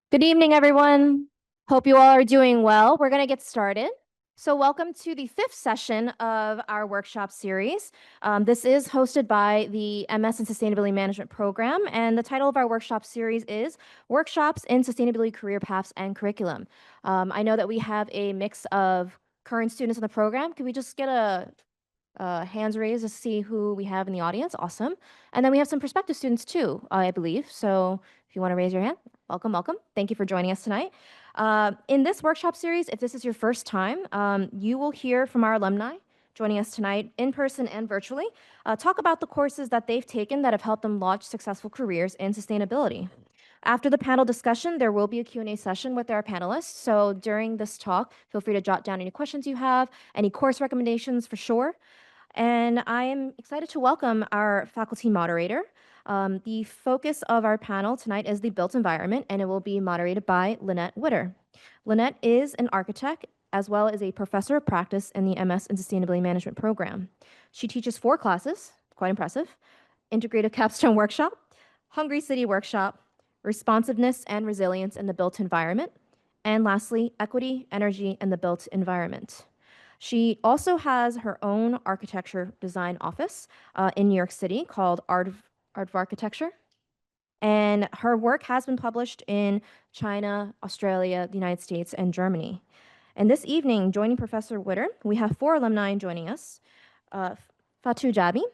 Good evening, everyone. Hope you all are doing well. We're going to get started. So, welcome to the fifth session of our workshop series. This is hosted by the MS in Sustainability Management program, and the title of our workshop series is Workshops in Sustainability Career Paths and Curriculum. I know that we have a mix of current students in the program. Could we just get a hands raised to see who we have in the audience? Awesome. And then we have some prospective students too, I believe. So if you want to raise your hand, welcome, welcome. Thank you for joining us tonight. In this workshop series, if this is your first time, you will hear from our alumni joining us tonight in person and virtually, talk about the courses that they've taken that have helped them launch successful careers in sustainability. After the panel discussion, there will be a Q&A session with our panelists. So during this talk, feel free to jot down any questions you have, any course recommendations for sure. And I am excited to welcome our faculty moderator. The focus of our panel tonight is the built environment, and it will be moderated by Lynnette Widder. Lynnette is an architect as well as a professor of practice in the MS in Sustainability Management program. She teaches 4 classes, quite impressive: Integrative Capstone Workshop, Hungry City Workshop, Responsiveness and Resilience in the Built Environment, and lastly, Equity, Energy, and the Built Environment. She also has her own architecture design office in New York City called Art of Architecture. And her work has been published in China, Australia, the United States, and Germany. And this evening, joining Professor Widder, we have 4 alumni joining us. Fatou Jabbie,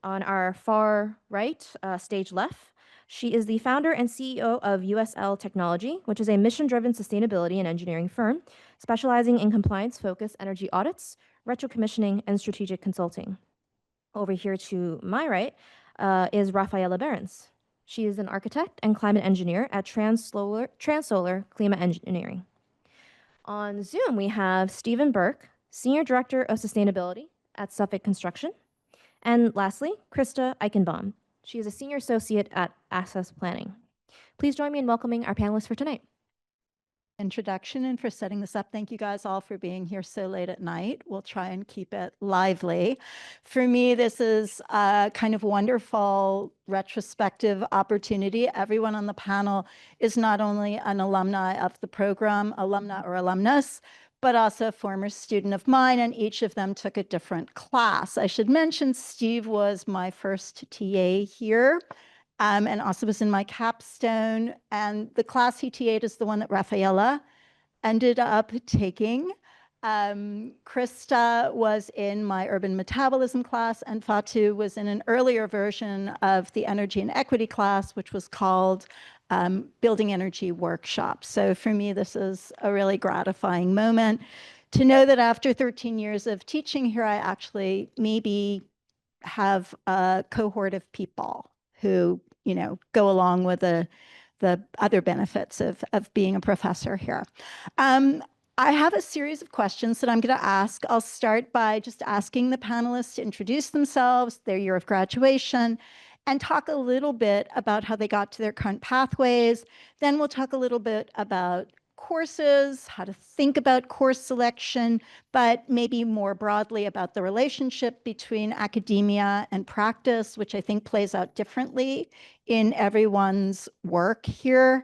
on our far right, stage left. She is the founder and CEO of USL Technology, which is a mission-driven sustainability and engineering firm specializing in compliance-focused energy audits, retro-commissioning, and strategic consulting. Over here to my right is Rafaela Behrens. She is an architect and climate engineer at Transsolar Climate Engineering. On Zoom, we have Stephen Burke, Senior Director of Sustainability at Suffolk Construction. And lastly, Krista Eichenbaum. She is a senior associate at Access Planning. Please join me in welcoming our panelists for tonight. Introduction and for setting this up. Thank you guys all for being here so late at night. We'll try and keep it lively. For me, this is a kind of wonderful retrospective opportunity. Everyone on the panel is not only an alumni of the program, alumna or alumnus, but also a former student of mine, and each of them took a different class. I should mention Steve was my first TA here. And also was in my capstone. And the class he TA'd is the one that Rafaela ended up taking. Krista was in my urban metabolism class, and Fatou was in an earlier version of the energy and equity class, which was called Building Energy Workshop. So for me, this is a really gratifying moment to know that after 13 years of teaching here, I actually maybe have a cohort of people who go along with the other benefits of being a professor here. I have a series of questions that I'm going to ask. I'll start by just asking the panelists to introduce themselves, their year of graduation, and talk a little bit about how they got to their current pathways. Then we'll talk a little bit about courses, how to think about course selection, but maybe more broadly about the relationship between academia and practice, which I think plays out differently in everyone's work here.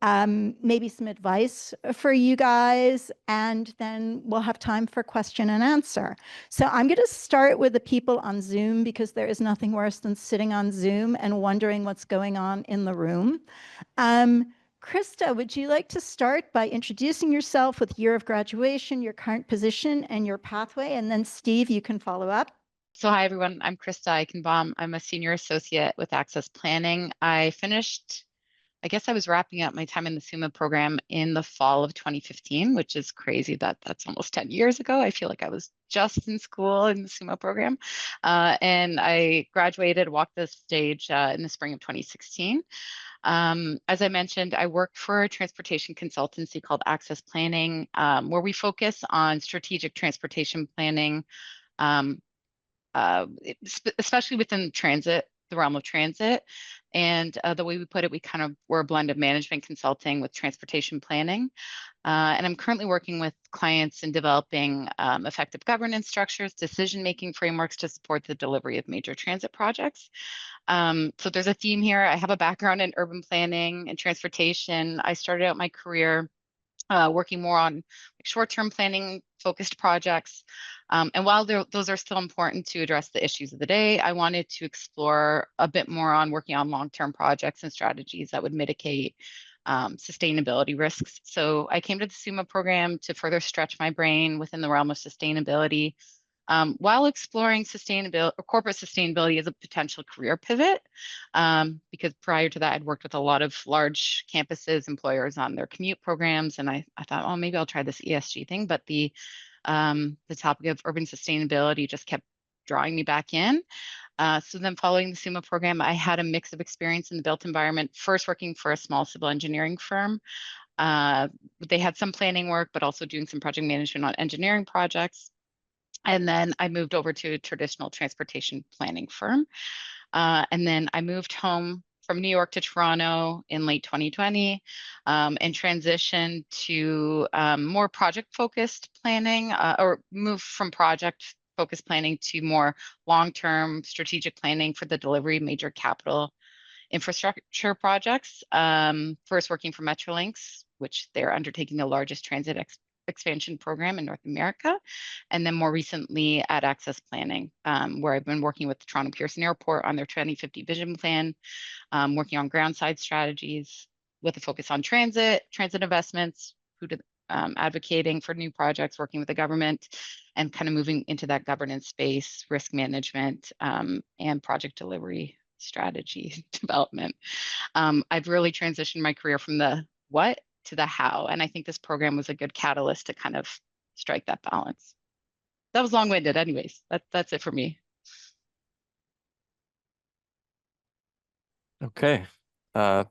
Maybe some advice for you guys, and then we'll have time for question and answer. So I'm going to start with the people on Zoom, because there is nothing worse than sitting on Zoom and wondering what's going on in the room. Krista, would you like to start by introducing yourself with year of graduation, your current position, and your pathway? And then Steve, you can follow up. So hi, everyone. I'm Krista Eichenbaum. I'm a senior associate with Access Planning. I guess I was wrapping up my time in the SUMA program in the fall of 2015, which is crazy that's almost 10 years ago. I feel like I was just in school in the SUMA program. And I graduated, walked the stage in the spring of 2016. As I mentioned, I work for a transportation consultancy called Access Planning, where we focus on strategic transportation planning, especially within transit the realm of transit. And the way we put it, we kind of were a blend of management consulting with transportation planning. And I'm currently working with clients in developing effective governance structures, decision-making frameworks to support the delivery of major transit projects. So there's a theme here. I have a background in urban planning and transportation. I started out my career working more on short-term planning focused projects. And while those are still important to address the issues of the day, I wanted to explore a bit more on working on long-term projects and strategies that would mitigate sustainability risks. So I came to the SUMA program to further stretch my brain within the realm of sustainability, while exploring sustainability or corporate sustainability as a potential career pivot, because prior to that, I'd worked with a lot of large campuses, employers on their commute programs, and I thought, oh, maybe I'll try this ESG thing. But the topic of urban sustainability just kept drawing me back in. So then following the SUMA program, I had a mix of experience in the built environment, first working for a small civil engineering firm. They had some planning work, but also doing some project management on engineering projects. And then I moved over to a traditional transportation planning firm. And then I moved home from New York to Toronto in late 2020 and transitioned to more project-focused planning or moved from project-focused planning to more long-term strategic planning for the delivery of major capital infrastructure projects. First working for Metrolinx, which they're undertaking the largest transit expansion program in North America. And then more recently at Access Planning, where I've been working with the Toronto Pearson Airport on their 2050 vision plan, working on ground side strategies with a focus on transit investments, advocating for new projects, working with the government, and kind of moving into that governance space, risk management, and project delivery strategy development. I've really transitioned my career from the what to the how. And I think this program was a good catalyst to kind of strike that balance. That was long-winded anyways. That's it for me. Okay. That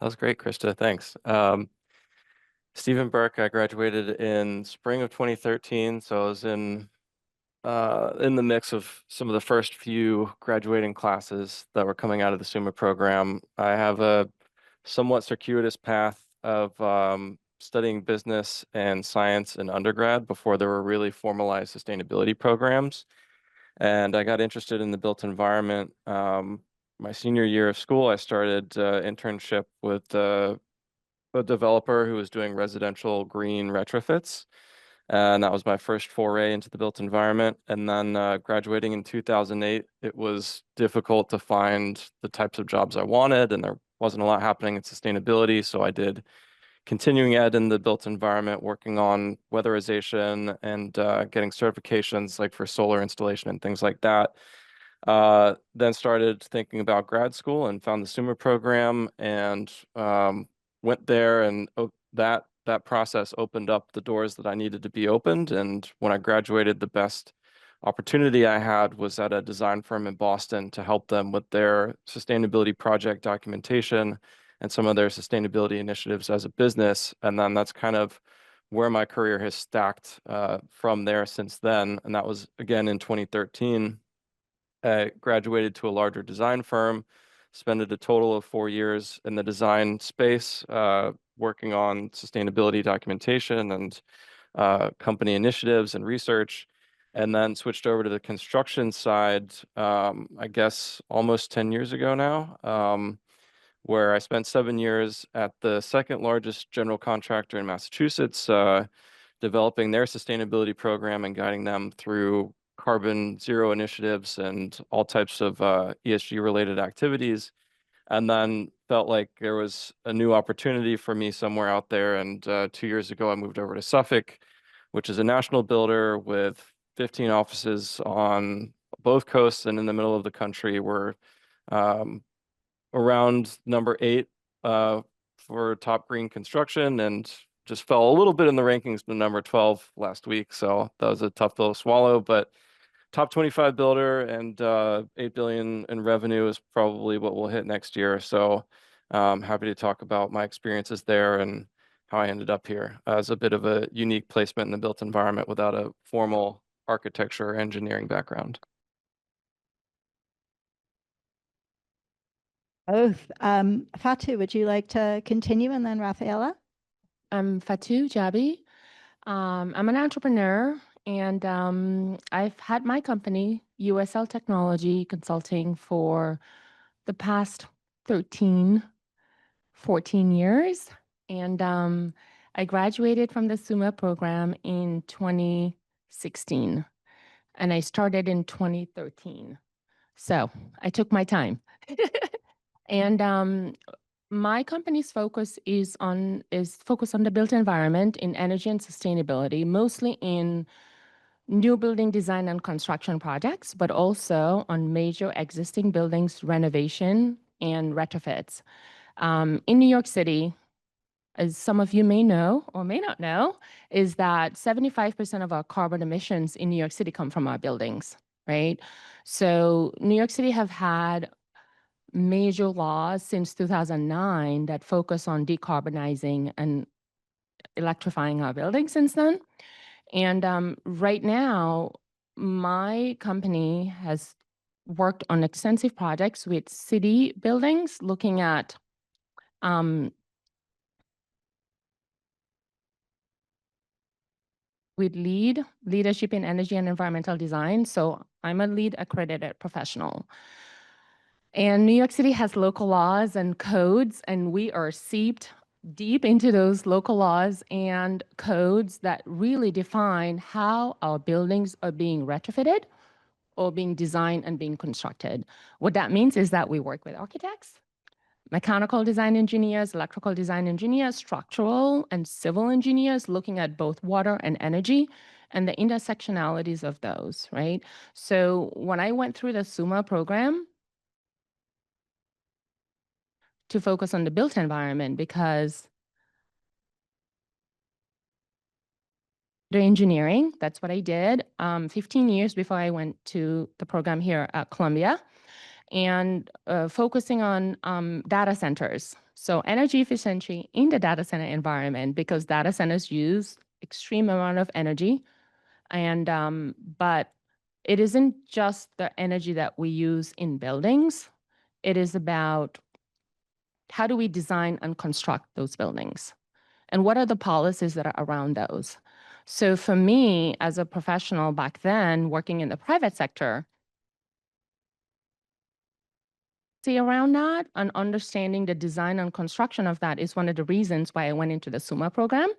was great, Krista. Thanks. Stephen Burke, I graduated in spring of 2013. So I was in the mix of some of the first few graduating classes that were coming out of the SUMA program. I have a somewhat circuitous path of studying business and science in undergrad before there were really formalized sustainability programs. And I got interested in the built environment. My senior year of school, I started internship with a developer who was doing residential green retrofits. And that was my first foray into the built environment. And then graduating in 2008, it was difficult to find the types of jobs I wanted, and there wasn't a lot happening in sustainability. So I did continuing ed in the built environment, working on weatherization and getting certifications like for solar installation and things like that. Then started thinking about grad school and found the SUMA program and went there, and that process opened up the doors that I needed to be opened. And when I graduated, the best opportunity I had was at a design firm in Boston to help them with their sustainability project documentation and some of their sustainability initiatives as a business. And then that's kind of where my career has stacked from there since then. And that was again in 2013. I graduated to a larger design firm, spent a total of 4 years in the design space, working on sustainability documentation and company initiatives and research, and then switched over to the construction side, I guess almost 10 years ago now, where I spent 7 years at the second largest general contractor in Massachusetts, developing their sustainability program and guiding them through carbon zero initiatives and all types of ESG related activities. And then felt like there was a new opportunity for me somewhere out there. And 2 years ago, I moved over to Suffolk, which is a national builder with 15 offices on both coasts and in the middle of the country. We're around number 8 for top green construction, and just fell a little bit in the rankings to number 12 last week. So that was a tough pill to swallow, but top 25 builder and 8 billion in revenue is probably what we'll hit next year. So happy to talk about my experiences there and how I ended up here as a bit of a unique placement in the built environment without a formal architecture or engineering background. Both. Fatou, would you like to continue, and then Rafaela? I'm Fatou, Jabbie. I'm an entrepreneur, and I've had my company, USL Technology Consulting, for the past 13, 14 years. And I graduated from the SUMA program in 2016, and I started in 2013. So I took my time. And my company's focus is focused on the built environment in energy and sustainability, mostly in new building design and construction projects, but also on major existing buildings renovation and retrofits. In New York City, as some of you may know or may not know, is that 75% of our carbon emissions in New York City come from our buildings, right? So New York City have had major laws since 2009 that focus on decarbonizing and electrifying our buildings since then. And right now, my company has worked on extensive projects with city buildings, looking at with leadership in energy and environmental design. So I'm a LEED accredited professional. And New York City has local laws and codes, and we are seeped deep into those local laws and codes that really define how our buildings are being retrofitted or being designed and being constructed. What that means is that we work with architects, mechanical design engineers, electrical design engineers, structural and civil engineers, looking at both water and energy and the intersectionalities of those, right? So when I went through the SUMA program, to focus on the built environment, because the engineering, that's what I did 15 years before I went to the program here at Columbia, and focusing on data centers. So energy efficiency in the data center environment, because data centers use extreme amount of energy. And but it isn't just the energy that we use in buildings. It is about how do we design and construct those buildings? And what are the policies that are around those? So for me, as a professional back then, working in the private sector, see around that and understanding the design and construction of that is one of the reasons why I went into the SUMA program.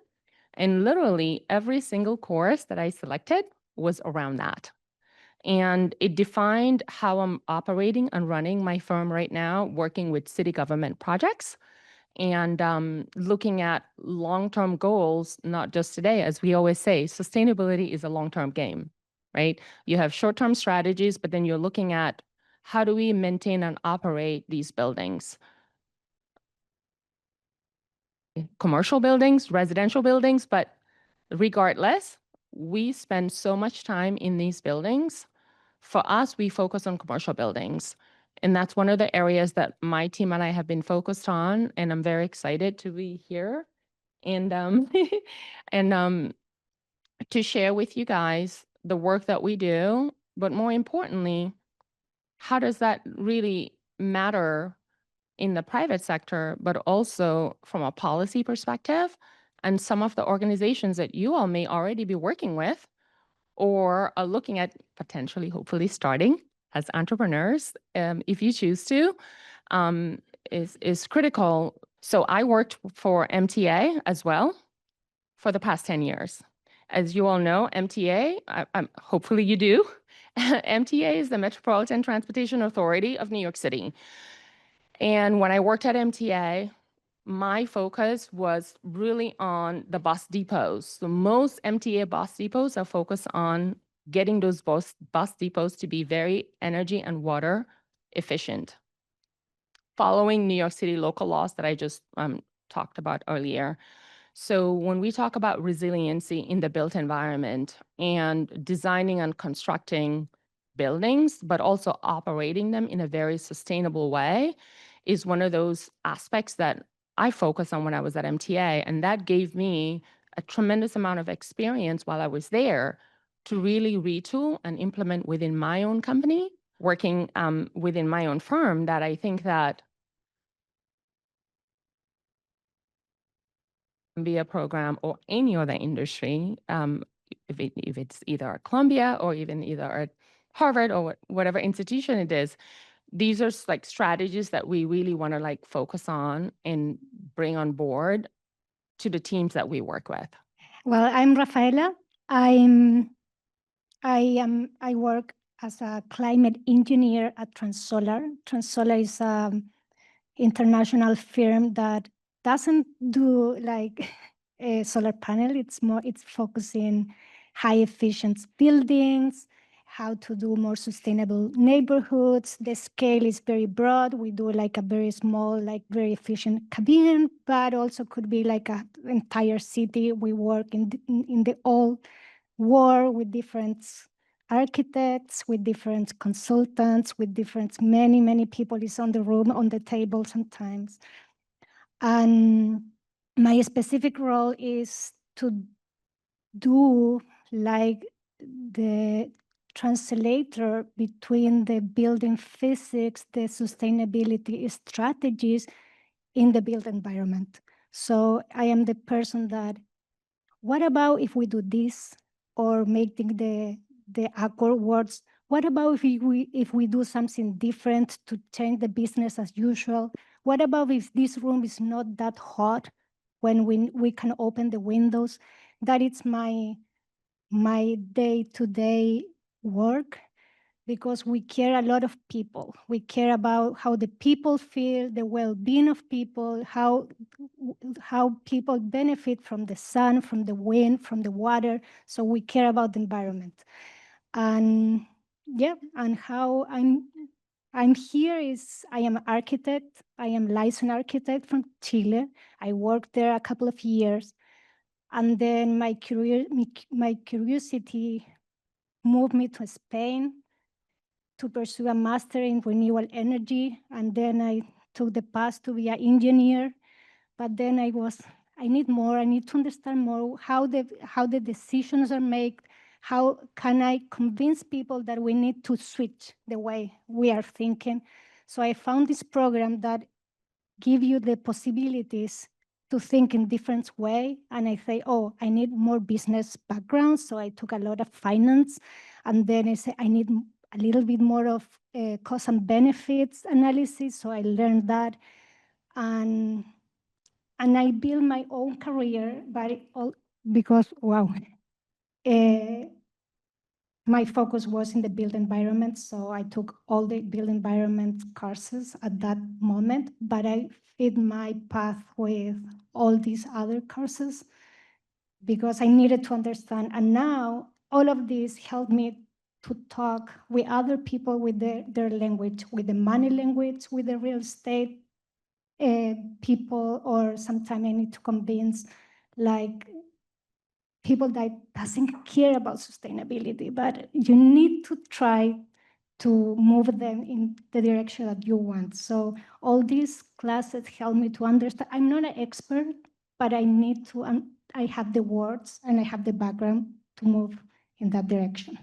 And literally every single course that I selected was around that. And it defined how I'm operating and running my firm right now, working with city government projects and looking at long-term goals, not just today. As we always say, sustainability is a long-term game, right? You have short-term strategies, but then you're looking at how do we maintain and operate these buildings? Commercial buildings, residential buildings, but regardless, we spend so much time in these buildings. For us, we focus on commercial buildings. And that's one of the areas that my team and I have been focused on. And I'm very excited to be here and and to share with you guys the work that we do. But more importantly, how does that really matter in the private sector, but also from a policy perspective, and some of the organizations that you all may already be working with or are looking at potentially, hopefully starting as entrepreneurs, if you choose to, is critical. So I worked for MTA as well for the past 10 years. As you all know, MTA, hopefully you do, MTA is the Metropolitan Transportation Authority of New York City. And when I worked at MTA, my focus was really on the bus depots. So most MTA bus depots are focused on getting those bus depots to be very energy and water efficient, following New York City local laws that I just talked about earlier. So when we talk about resiliency in the built environment and designing and constructing buildings, but also operating them in a very sustainable way, is one of those aspects that I focused on when I was at MTA. And that gave me a tremendous amount of experience while I was there to really retool and implement within my own company, working within my own firm, that I think that MBA program or any other industry, if it's either at Columbia or even either at Harvard or whatever institution it is, these are like strategies that we really want to like focus on and bring on board to the teams that we work with. Well, I'm Rafaela. I work as a climate engineer at Transolar. Transolar is an international firm that doesn't do like a solar panel. It's focusing high efficient buildings, how to do more sustainable neighborhoods. The scale is very broad. We do like a very small, like very efficient cabin, but also could be like an entire city. We work in the old world with different architects, with different consultants, with different, many people is on the room, on the table sometimes. And my specific role is to do like the translator between the building physics, the sustainability strategies in the built environment. So I am the person that, what about if we do this, or making the accord words? What about if we do something different to change the business as usual? What about if this room is not that hot when we can open the windows? That is my day-to-day work, because we care a lot of people. We care about how the people feel, the well-being of people, how people benefit from the sun, from the wind, from the water. So we care about the environment. And yeah, and how I'm here is I am an architect. I am licensed architect from Chile. I worked there a couple of years. And then my curiosity moved me to Spain to pursue a master in renewable energy. And then I took the path to be an engineer. But then I need more. I need to understand more how the decisions are made. How can I convince people that we need to switch the way we are thinking? So I found this program that gives you the possibilities to think in different way. And I say, oh, I need more business background. So I took a lot of finance. And then I say, I need a little bit more of cost and benefits analysis. So I learned that. And I built my own career, because, wow, my focus was in the built environment. So I took all the built environment courses at that moment, but I fit my path with all these other courses because I needed to understand. And now all of this helped me to talk with other people with their language, with the money language, with the real estate people, or sometimes I need to convince like people that doesn't care about sustainability, but you need to try to move them in the direction that you want. So all these classes help me to understand. I'm not an expert, but I need to, I have the words and I have the background to move in that direction.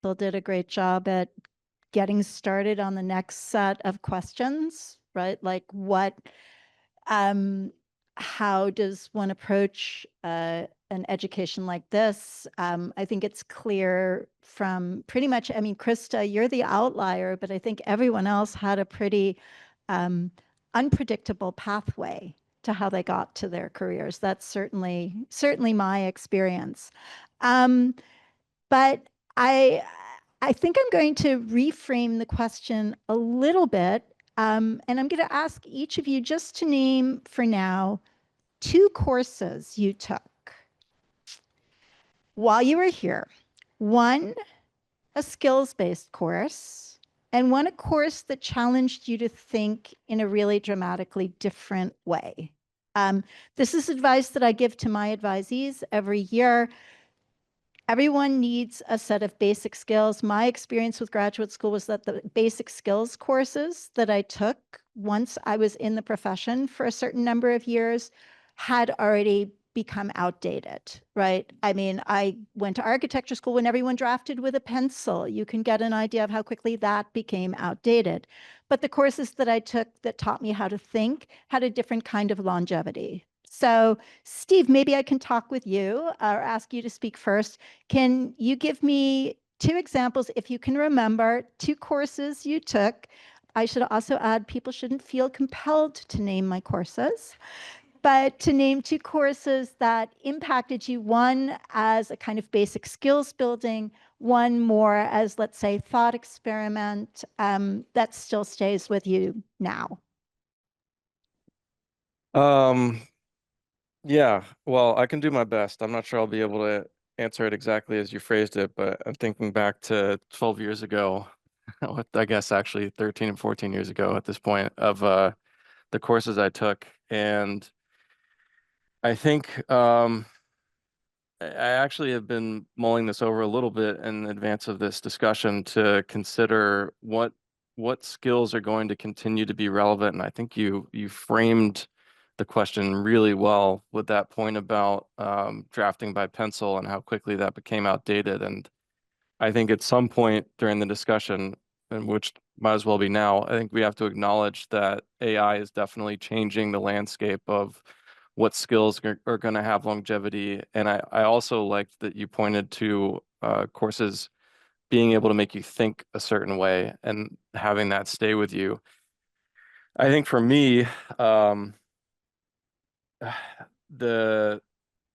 Bill did a great job at getting started on the next set of questions, right? Like how does one approach an education like this? I think it's clear from pretty much, I mean, Krista, you're the outlier, but I think everyone else had a pretty unpredictable pathway to how they got to their careers. That's certainly my experience. But I think I'm going to reframe the question a little bit, and I'm going to ask each of you just to name for now 2 courses you took while you were here. One, a skills-based course, and one, a course that challenged you to think in a really dramatically different way. This is advice that I give to my advisees every year. Everyone needs a set of basic skills. My experience with graduate school was that the basic skills courses that I took once I was in the profession for a certain number of years had already become outdated, right? I mean, I went to architecture school when everyone drafted with a pencil. You can get an idea of how quickly that became outdated. But the courses that I took that taught me how to think had a different kind of longevity. So Steve, maybe I can talk with you or ask you to speak first. Can you give me 2 examples, if you can remember, 2 courses you took? I should also add, people shouldn't feel compelled to name my courses, but to name 2 courses that impacted you, one as a kind of basic skills building, one more as, let's say, thought experiment that still stays with you now. Yeah, well, I can do my best. I'm not sure I'll be able to answer it exactly as you phrased it, but I'm thinking back to 12 years ago, I guess actually 13 and 14 years ago at this point, of the courses I took. And I think I actually have been mulling this over a little bit in advance of this discussion to consider what skills are going to continue to be relevant. And I think you framed the question really well with that point about drafting by pencil and how quickly that became outdated. And I think at some point during the discussion, and which might as well be now, I think we have to acknowledge that AI is definitely changing the landscape of what skills are going to have longevity. And I also liked that you pointed to courses being able to make you think a certain way and having that stay with you. I think for me, the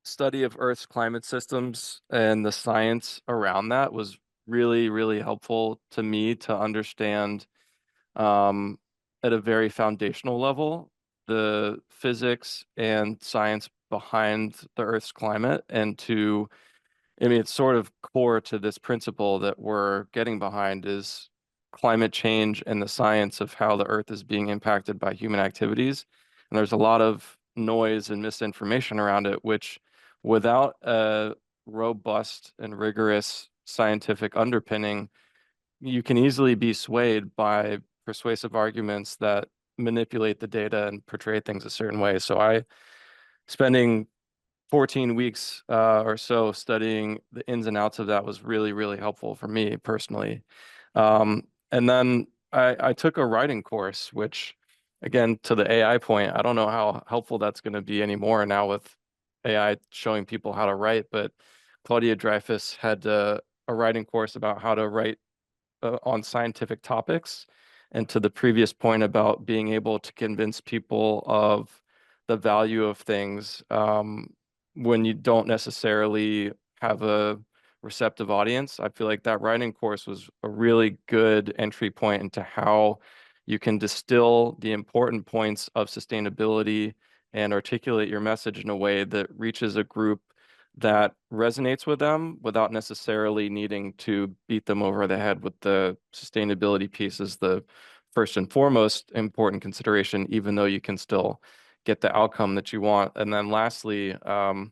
study of Earth's climate systems and the science around that was really, really helpful to me to understand at a very foundational level the physics and science behind the Earth's climate, and to, I mean, it's sort of core to this principle that we're getting behind is climate change and the science of how the Earth is being impacted by human activities. And there's a lot of noise and misinformation around it, which without a robust and rigorous scientific underpinning, you can easily be swayed by persuasive arguments that manipulate the data and portray things a certain way. So spending 14 weeks or so studying the ins and outs of that was really, really helpful for me personally. And then I took a writing course, which, again, to the AI point, I don't know how helpful that's going to be anymore now with AI showing people how to write, but Claudia Dreyfus had a writing course about how to write on scientific topics. And to the previous point about being able to convince people of the value of things when you don't necessarily have a receptive audience, I feel like that writing course was a really good entry point into how you can distill the important points of sustainability and articulate your message in a way that reaches a group that resonates with them without necessarily needing to beat them over the head with the sustainability piece as the first and foremost important consideration, even though you can still get the outcome that you want. And then lastly, I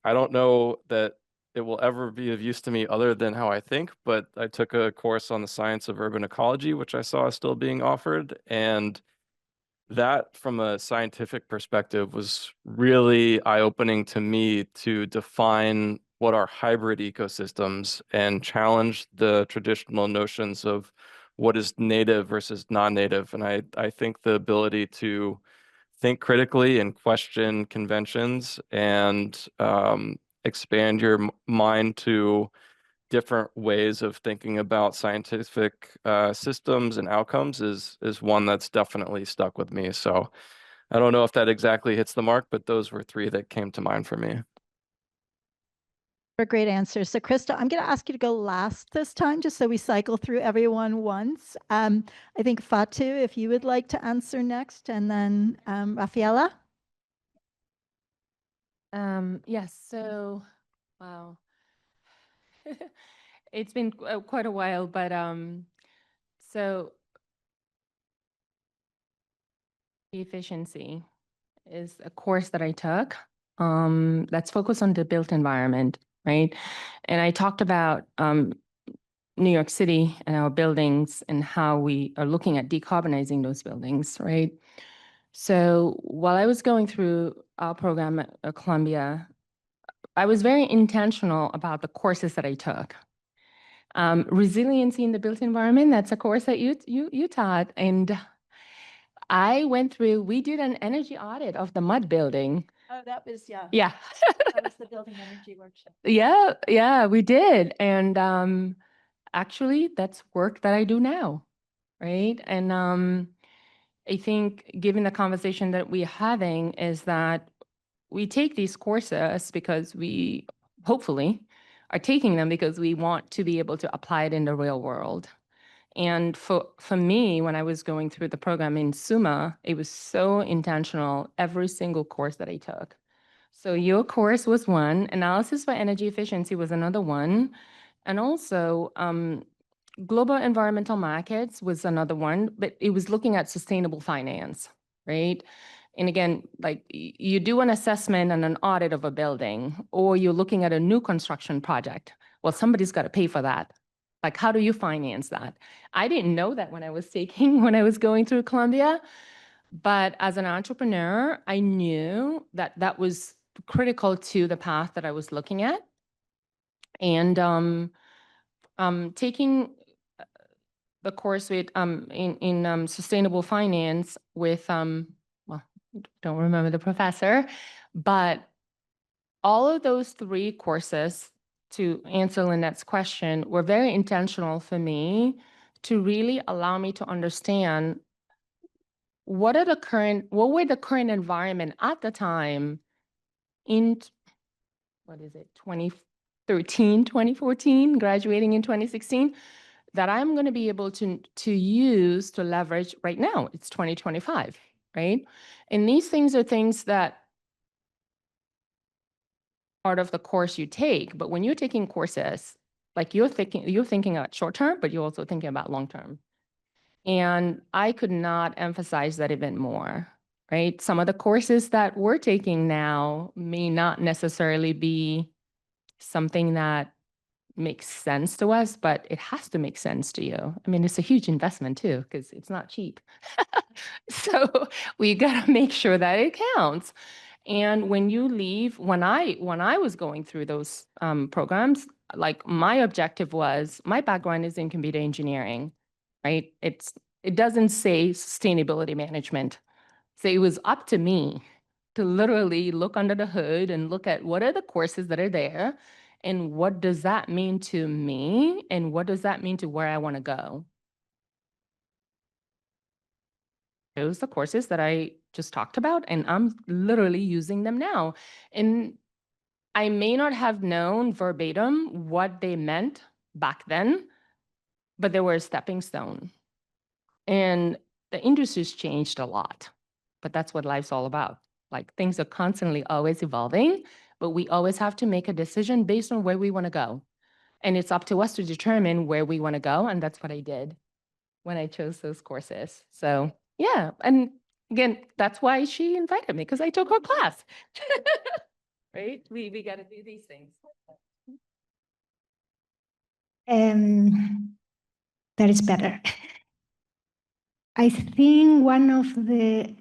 don't know that it will ever be of use to me other than how I think, but I took a course on the science of urban ecology, which I saw still being offered. And that, from a scientific perspective, was really eye-opening to me to define what are hybrid ecosystems and challenge the traditional notions of what is native versus non-native. And I think the ability to think critically and question conventions and expand your mind to different ways of thinking about scientific systems and outcomes is one that's definitely stuck with me. So I don't know if that exactly hits the mark, but those were 3 that came to mind for me. For great answers. So Krista, I'm going to ask you to go last this time, just so we cycle through everyone once. I think Fatou, if you would like to answer next, and then Rafaela. Yes, so, wow. It's been quite a while, but so efficiency is a course that I took that's focused on the built environment, right? And I talked about New York City and our buildings and how we are looking at decarbonizing those buildings, right? So while I was going through our program at Columbia, I was very intentional about the courses that I took. Resiliency in the built environment, that's a course that you taught. And I went through, we did an energy audit of the mud building. Oh, that was, yeah. Yeah. That was the building energy workshop. Yeah, we did. And actually, that's work that I do now, right? And I think given the conversation that we're having is that we take these courses because we hopefully are taking them because we want to be able to apply it in the real world. And for me, when I was going through the program in SUMA, it was so intentional, every single course that I took. So your course was one, analysis for energy efficiency was another one, and also global environmental markets was another one, but it was looking at sustainable finance, right? And again, like you do an assessment and an audit of a building, or you're looking at a new construction project. Well, somebody's got to pay for that. Like, how do you finance that? I didn't know that when I was going through Columbia, but as an entrepreneur, I knew that that was critical to the path that I was looking at. And taking the course with in sustainable finance with well, don't remember the professor, but all of those three courses, to answer Lynnette's question, were very intentional for me to really allow me to understand what were the current environment at the time in 2013, 2014, graduating in 2016, that I'm going to be able to use to leverage right now. It's 2025, right? And these things are things that part of the course you take, but when you're taking courses, like you're thinking about short term, but you're also thinking about long term. And I could not emphasize that even more, right? Some of the courses that we're taking now may not necessarily be something that makes sense to us, but it has to make sense to you. I mean, it's a huge investment too, because it's not cheap. So we got to make sure that it counts. And when you leave, when I was going through those programs, like my objective was, my background is in computer engineering, right? It doesn't say sustainability management. So it was up to me to literally look under the hood and look at what are the courses that are there and what does that mean to me and what does that mean to where I want to go. Those are the courses that I just talked about, and I'm literally using them now. And I may not have known verbatim what they meant back then, but they were a stepping stone. And the industry's changed a lot, but that's what life's all about. Like things are constantly always evolving, but we always have to make a decision based on where we want to go. And it's up to us to determine where we want to go. And that's what I did when I chose those courses. So yeah, and again, that's why she invited me, because I took her class. Right? We got to do these things. That is better. I think one of the,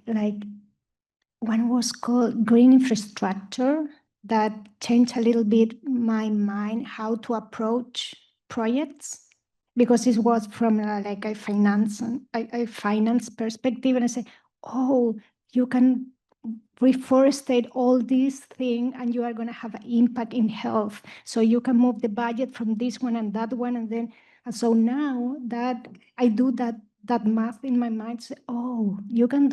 one was called green infrastructure, that changed a little bit my mind how to approach projects, because it was from a finance perspective, and I say, oh, you can reforestate all these things and you are going to have an impact in health, so you can move the budget from this one and that one, and so now that I do that math in my mind, say, oh, you can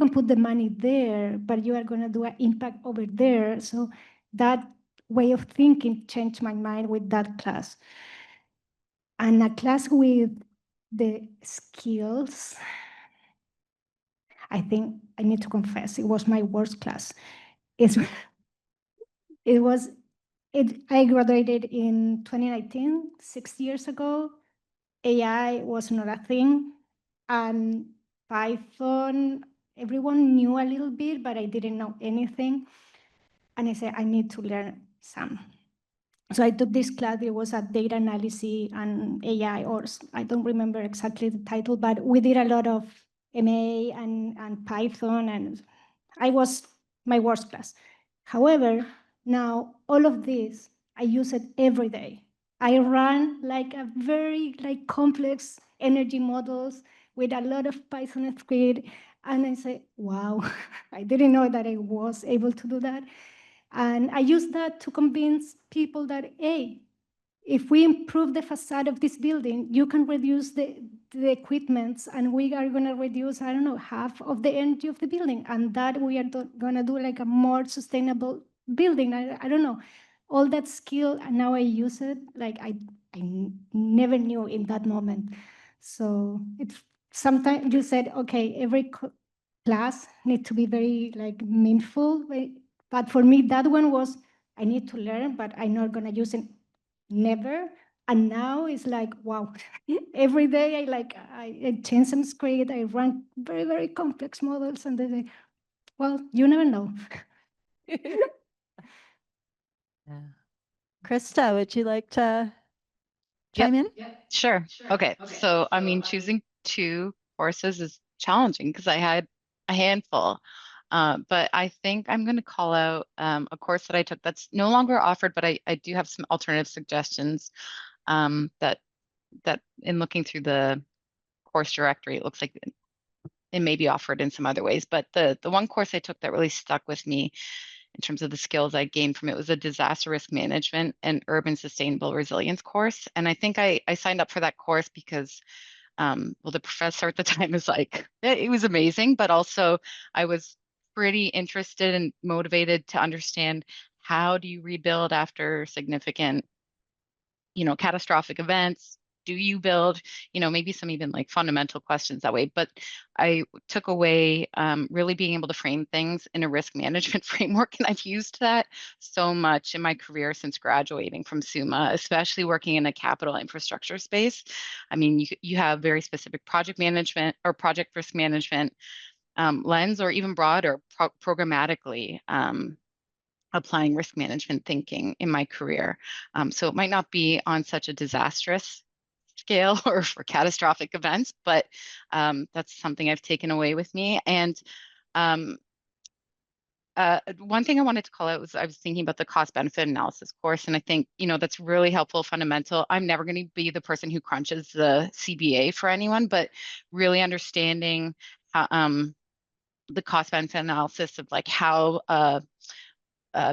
put the money there, but you are going to do an impact over there. So that way of thinking changed my mind with that class. And a class with the skills, I think I need to confess, it was my worst class. I graduated in 2019, 6 years ago. AI was not a thing, and Python, everyone knew a little bit, but I didn't know anything. And I said, I need to learn some. So I took this class. It was a data analysis and AI, or I don't remember exactly the title, but we did a lot of MA and Python, and I was my worst class. However, now all of this, I use it every day. I run like a very complex energy models with a lot of Python script, and I say, wow, I didn't know that I was able to do that. And I use that to convince people that, hey, if we improve the facade of this building, you can reduce the equipments, and we are going to reduce, I don't know, half of the energy of the building, and that we are going to do like a more sustainable building. I don't know, all that skill, and now I use it like I never knew in that moment. So it's sometimes you said, okay, every class need to be very like meaningful, but for me that one was, I need to learn, but I'm not going to use it never. And now it's like, wow, every day I change some script, I run very, very complex models, and they say, well, you never know. Krista, would you like to chime in? Sure. Okay. So, I mean, choosing 2 courses is challenging because I had a handful. But I think I'm going to call out a course that I took that's no longer offered, but I do have some alternative suggestions that in looking through the course directory, it looks like it may be offered in some other ways. But the one course I took that really stuck with me in terms of the skills I gained from it was a disaster risk management and urban sustainable resilience course. And I think I signed up for that course because, well, the professor at the time was like, it was amazing, but also I was pretty interested and motivated to understand how do you rebuild after significant, catastrophic events. Do you build, maybe some even like fundamental questions that way. But I took away really being able to frame things in a risk management framework. And I've used that so much in my career since graduating from SUMA, especially working in a capital infrastructure space. I mean, you have very specific project management or project risk management lens, or even broader programmatically. Applying risk management thinking in my career. So it might not be on such a disastrous scale or for catastrophic events, but that's something I've taken away with me. And one thing I wanted to call out was I was thinking about the cost benefit analysis course. And I think, that's really helpful, fundamental. I'm never going to be the person who crunches the CBA for anyone, but really understanding how, the cost benefit analysis of like how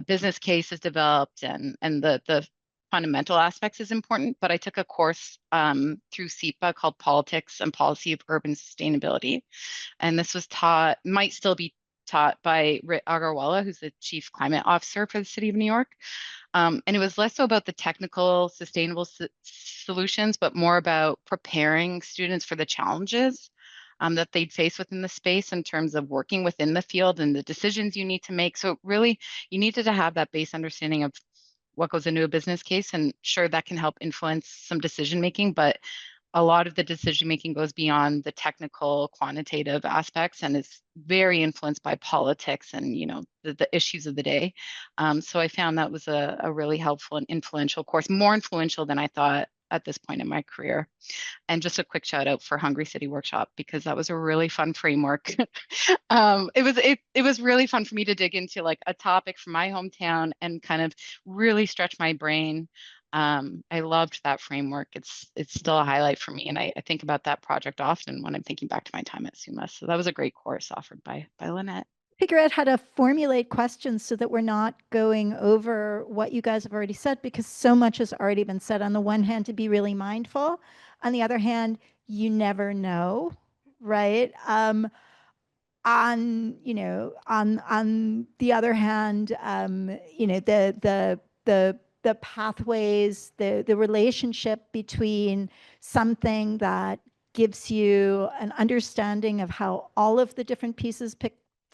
business case is developed and the fundamental aspects is important. But I took a course through SEPA called Politics and Policy of Urban Sustainability. And this was taught, might still be taught by Rit Agarwala, who's the Chief Climate Officer for the City of New York. And it was less so about the technical sustainable solutions, but more about preparing students for the challenges that they'd face within the space in terms of working within the field and the decisions you need to make. So really, you needed to have that base understanding of what goes into a business case, and sure, that can help influence some decision making, but a lot of the decision making goes beyond the technical quantitative aspects and is very influenced by politics and the issues of the day. So I found that was a really helpful and influential course, more influential than I thought at this point in my career. And just a quick shout out for Hungry City Workshop, because that was a really fun framework. It was really fun for me to dig into like a topic from my hometown and kind of really stretch my brain. I loved that framework. It's still a highlight for me, and I think about that project often when I'm thinking back to my time at SUMA. So that was a great course offered by Lynnette. Figure out how to formulate questions so that we're not going over what you guys have already said, because so much has already been said. On the one hand, to be really mindful. On the other hand, you never know, right? On the other hand, the pathways, the relationship between something that gives you an understanding of how all of the different pieces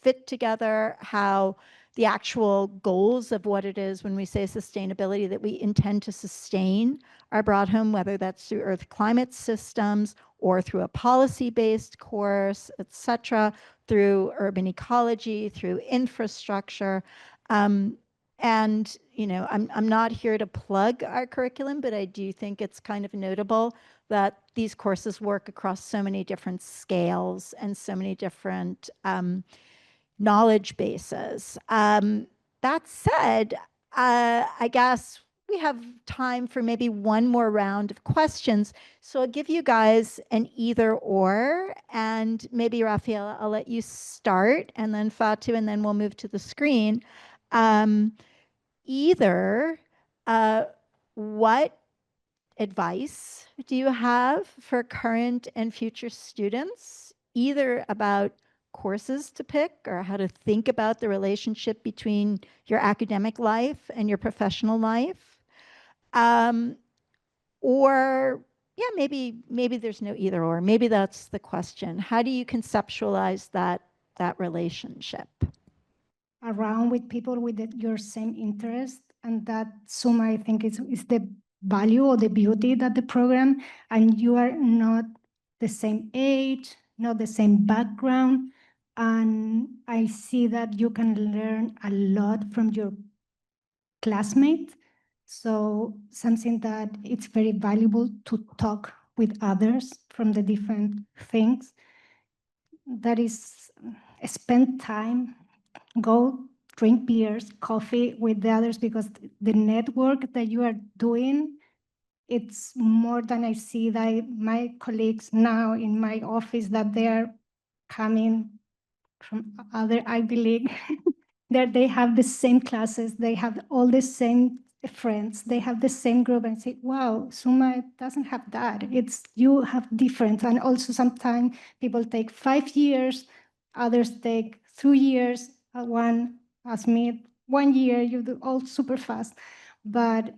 fit together, how the actual goals of what it is when we say sustainability that we intend to sustain are brought home, whether that's through Earth climate systems or through a policy-based course, et cetera, through urban ecology, through infrastructure. And And, you know, I'm not here to plug our curriculum, but I do think it's kind of notable that these courses work across so many different scales and so many different knowledge bases. That said, I guess we have time for maybe one more round of questions. So I'll give you guys an either or, and maybe Rafaela, I'll let you start, and then Fatou, and then we'll move to the screen. Either what advice do you have for current and future students, either about courses to pick or how to think about the relationship between your academic life and your professional life? Or yeah, maybe there's no either or. Maybe that's the question. How do you conceptualize that relationship? Around with people with your same interest, and that SUMA, I think, is the value or the beauty that the program, and you are not the same age, not the same background, and I see that you can learn a lot from your classmates. So something that it's very valuable to talk with others from the different things. That is, spend time, go drink beers, coffee with the others, because the network that you are doing, it's more than I see that my colleagues now in my office, that they are coming from other Ivy League, that they have the same classes, they have all the same friends, they have the same group, and say, wow, SUMA doesn't have that. It's, you have different. And also sometimes people take 5 years, others take 3 years, one as me, 1 year, you do all super fast. But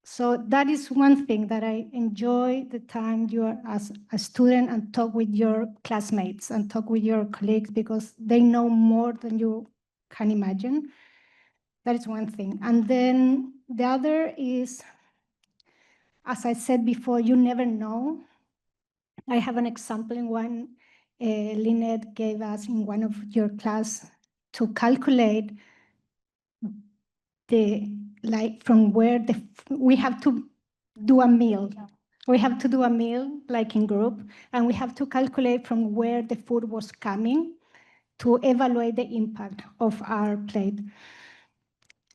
so that is one thing that I enjoy, the time you are as a student and talk with your classmates and talk with your colleagues, because they know more than you can imagine. That is one thing. And then the other is, as I said before, you never know. I have an example in one, Lynnette gave us in one of your class to calculate the, like from where we have to do a meal. We have to do a meal like in group, and we have to calculate from where the food was coming to evaluate the impact of our plate.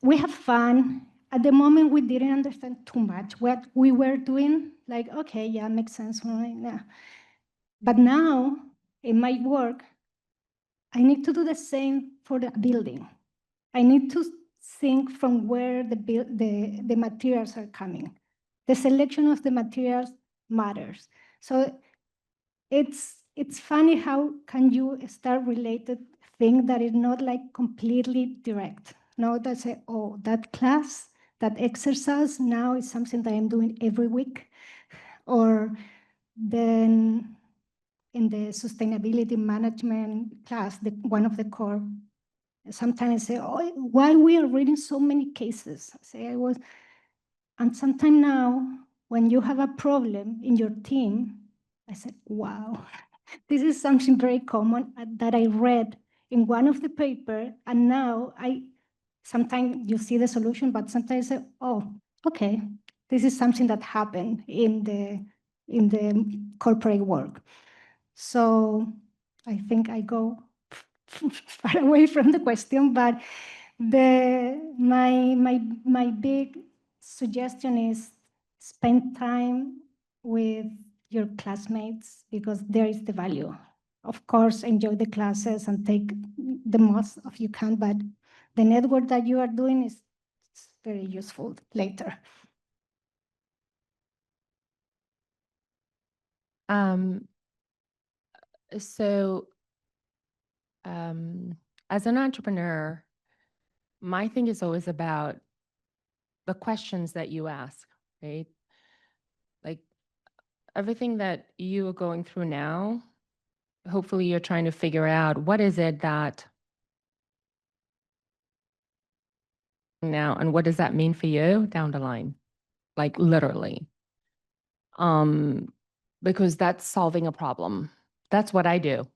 We have fun. At the moment, we didn't understand too much what we were doing. Like, okay, yeah, makes sense. Yeah. But now, in my work, I need to do the same for the building. I need to think from where the materials are coming. The selection of the materials matters. So it's funny how can you start related thing that is not like completely direct. No, that say, oh, that class, that exercise now is something that I'm doing every week. Or then in the sustainability management class, one of the core, sometimes I say, oh, why we are reading so many cases? I say and sometimes now, when you have a problem in your team, I said, wow, this is something very common that I read in one of the paper, and now sometimes you see the solution, but sometimes I say, oh, okay, this is something that happened in the corporate work. So I think I go far away from the question, but my big suggestion is spend time with your classmates, because there is the value. Of course, enjoy the classes and take the most of you can, but the network that you are doing is very useful later. So as an entrepreneur, my thing is always about the questions that you ask, right? Like everything that you are going through now, hopefully you're trying to figure out what is it that now, and what does that mean for you down the line? Like literally. Because that's solving a problem. That's what I do,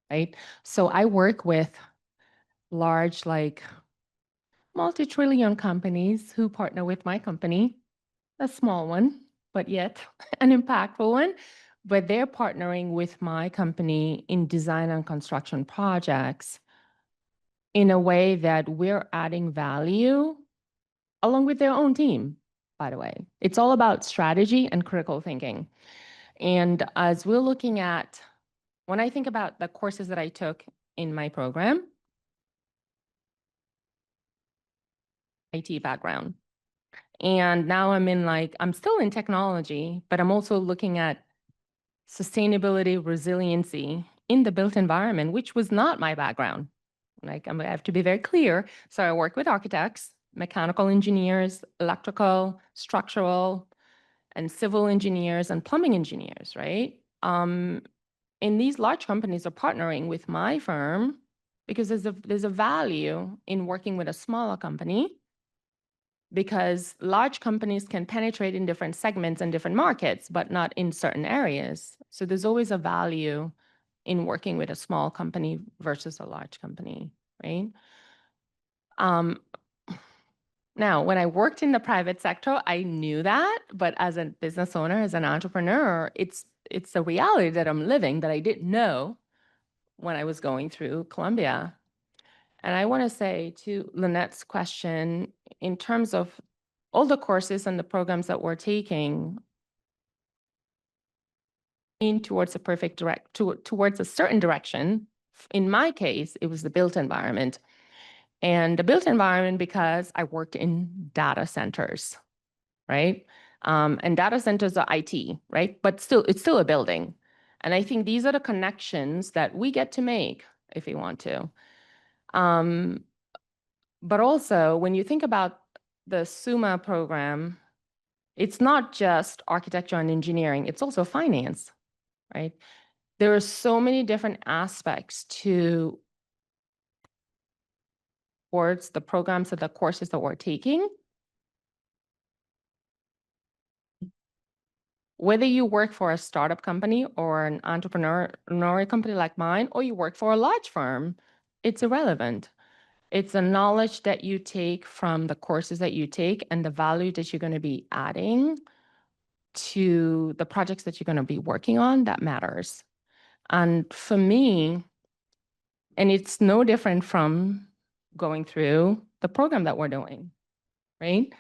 right? So I work with large, like multi-trillion companies who partner with my company, a small one, but yet an impactful one. But they're partnering with my company in design and construction projects in a way that we're adding value along with their own team, by the way. It's all about strategy and critical thinking. And as we're looking at, when I think about the courses that I took in my program, IT background. And now I'm still in technology, but I'm also looking at sustainability, resiliency in the built environment, which was not my background. I have to be very clear. So I work with architects, mechanical engineers, electrical, structural, and civil engineers and plumbing engineers, right? And these large companies are partnering with my firm because there's a value in working with a smaller company, because large companies can penetrate in different segments and different markets, but not in certain areas. So there's always a value in working with a small company versus a large company, right? Now, when I worked in the private sector, I knew that, but as a business owner, as an entrepreneur, it's a reality that I'm living that I didn't know when I was going through Columbia. And I want to say to Lynnette's question, in terms of all the courses and the programs that we're taking towards towards a certain direction. In my case, it was the built environment. And the built environment because I worked in data centers, right? And data centers are IT, right? But still, it's still a building. And I think these are the connections that we get to make if we want to. But also, when you think about the SUMA program, it's not just architecture and engineering, it's also finance, right? There are so many different aspects towards the programs and the courses that we're taking. Whether you work for a startup company or an entrepreneurial company like mine, or you work for a large firm, it's irrelevant. It's the knowledge that you take from the courses that you take and the value that you're going to be adding to the projects that you're going to be working on that matters. And for me, and it's no different from going through the program that we're doing, right?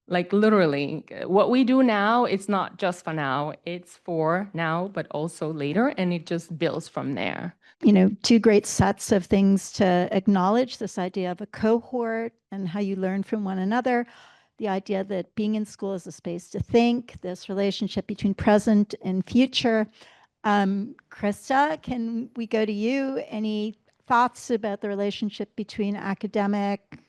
Like literally, what we do now, it's not just for now, it's for now, but also later, and it just builds from there. You know, two great sets of things to acknowledge, this idea of a cohort and how you learn from one another, the idea that being in school is a space to think, this relationship between present and future. Krista, can we go to you? Any thoughts about the relationship between academic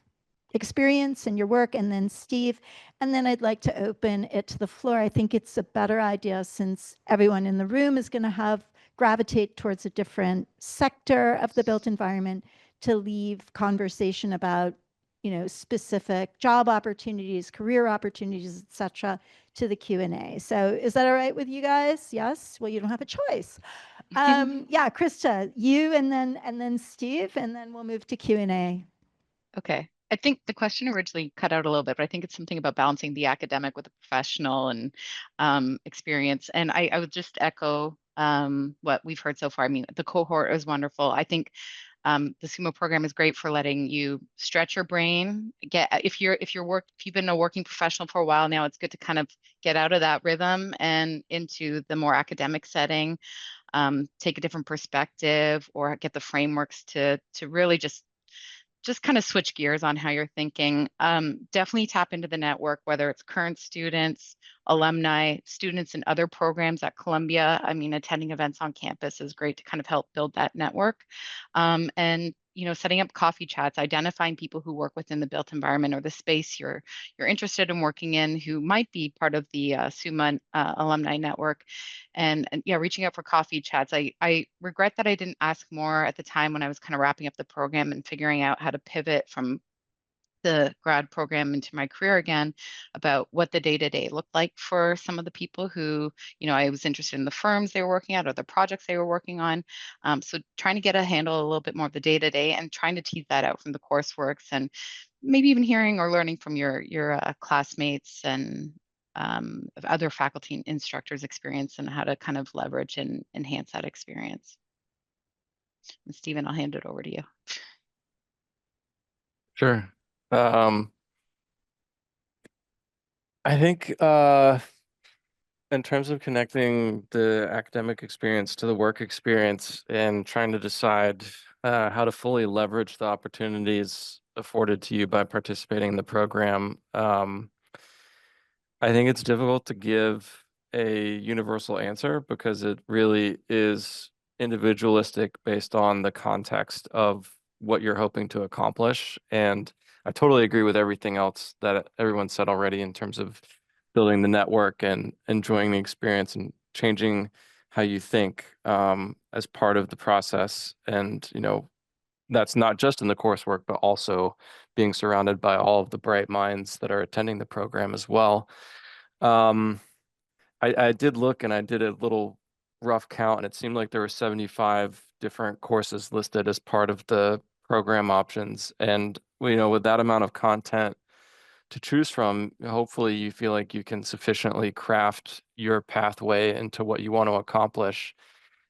experience and your work, and then Steve, and then I'd like to open it to the floor. I think it's a better idea, since everyone in the room is going to gravitate towards a different sector of the built environment, to leave conversation about, you know, specific job opportunities, career opportunities, etc., to the Q&A. So is that all right with you guys? Yes? Well, you don't have a choice. Yeah, Krista, you, and then Steve, and then we'll move to Q&A. Okay. I think the question originally cut out a little bit, but I think it's something about balancing the academic with the professional and experience. And I would just echo what we've heard so far. I mean, the cohort is wonderful. I think the SUMA program is great for letting you stretch your brain. If you've been a working professional for a while now, it's good to kind of get out of that rhythm and into the more academic setting, take a different perspective, or get the frameworks to really just kind of switch gears on how you're thinking. Definitely tap into the network, whether it's current students, alumni, students in other programs at Columbia. I mean, attending events on campus is great to kind of help build that network. And you know, setting up coffee chats, identifying people who work within the built environment or the space you're interested in working in, who might be part of the SUMA alumni network, and yeah, reaching out for coffee chats. I regret that I didn't ask more at the time when I was kind of wrapping up the program and figuring out how to pivot from the grad program into my career again, about what the day-to-day looked like for some of the people who, I was interested in the firms they were working at or the projects they were working on. So trying to get a handle a little bit more of the day-to-day and trying to tease that out from the courseworks, and maybe even hearing or learning from your classmates and other faculty and instructors' experience, and how to kind of leverage and enhance that experience. And Stephen, I'll hand it over to you. Sure. I think in terms of connecting the academic experience to the work experience and trying to decide how to fully leverage the opportunities afforded to you by participating in the program, I think it's difficult to give a universal answer because it really is individualistic based on the context of what you're hoping to accomplish. And I totally agree with everything else that everyone said already in terms of building the network and enjoying the experience and changing how you think as part of the process. And, that's not just in the coursework, but also being surrounded by all of the bright minds that are attending the program as well. I did look and I did a little rough count, and it seemed like there were 75 different courses listed as part of the program options. And, with that amount of content to choose from, hopefully you feel like you can sufficiently craft your pathway into what you want to accomplish.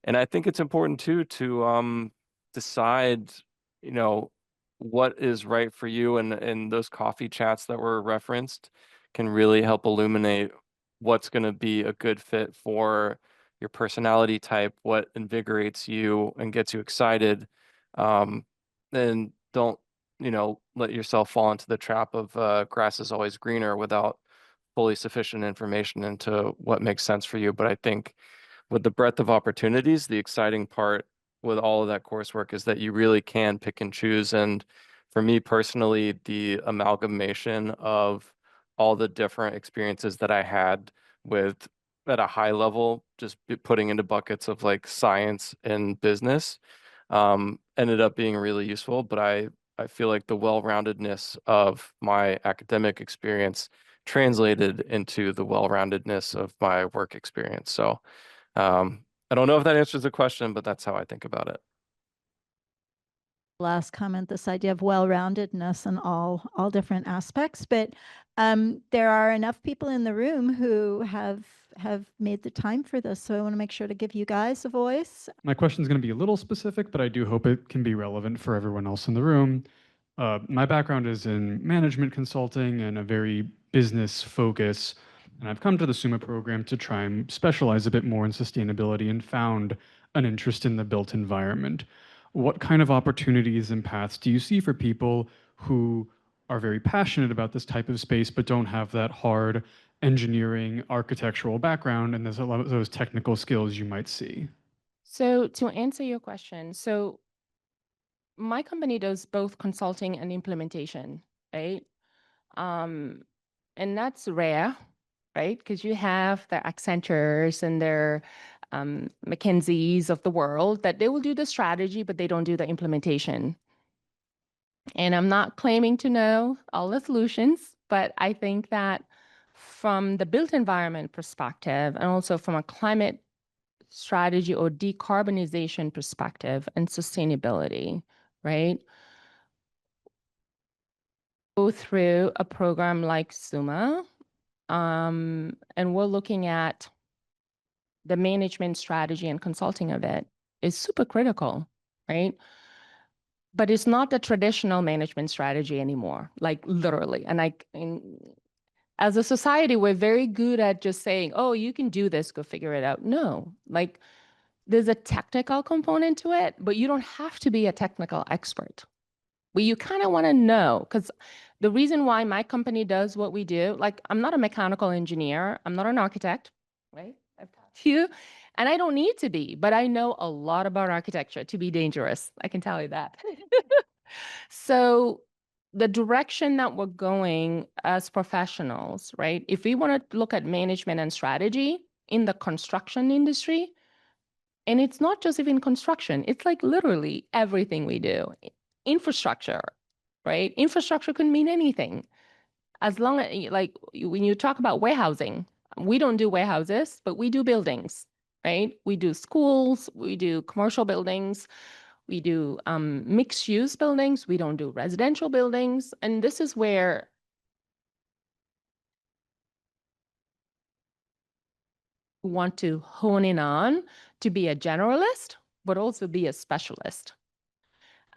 And I think it's important too to decide, what is right for you, and those coffee chats that were referenced can really help illuminate what's going to be a good fit for your personality type, what invigorates you and gets you excited. And don't, let yourself fall into the trap of grass is always greener without fully sufficient information into what makes sense for you. But I think with the breadth of opportunities, the exciting part with all of that coursework is that you really can pick and choose. And for me personally, the amalgamation of all the different experiences that I had with at a high level, just putting into buckets of like science and business, ended up being really useful. But I feel like the well-roundedness of my academic experience translated into the well-roundedness of my work experience. So I don't know if that answers the question, but that's how I think about it. Last comment, this idea of well-roundedness in all different aspects, but there are enough people in the room who have made the time for this, so I want to make sure to give you guys a voice. My question is going to be a little specific, but I do hope it can be relevant for everyone else in the room. My background is in management consulting and a very business focus, and I've come to the SUMA program to try and specialize a bit more in sustainability and found an interest in the built environment. What kind of opportunities and paths do you see for people who are very passionate about this type of space but don't have that hard engineering, architectural background, and there's a lot of those technical skills you might see? So to answer your question, so my company does both consulting and implementation, right? And that's rare, right? Because you have the Accentures and their McKinseys of the world that they will do the strategy, but they don't do the implementation. And I'm not claiming to know all the solutions, but I think that from the built environment perspective and also from a climate strategy or decarbonization perspective and sustainability, right? Go through a program like SUMA, and we're looking at the management strategy and consulting of it is super critical, right? But it's not the traditional management strategy anymore, like literally. And as a society, we're very good at just saying, oh, you can do this, go figure it out. No, like there's a technical component to it, but you don't have to be a technical expert. But you kind of want to know, because the reason why my company does what we do, like I'm not a mechanical engineer, I'm not an architect, right? I've talked to you, and I don't need to be, but I know a lot about architecture to be dangerous. I can tell you that. So the direction that we're going as professionals, right? If we want to look at management and strategy in the construction industry, and it's not just even construction, it's like literally everything we do. Infrastructure, right? Infrastructure could mean anything. As long as, like, when you talk about warehousing, we don't do warehouses, but we do buildings, right? We do schools, we do commercial buildings, we do mixed use buildings, we don't do residential buildings. And this is where we want to hone in on to be a generalist, but also be a specialist.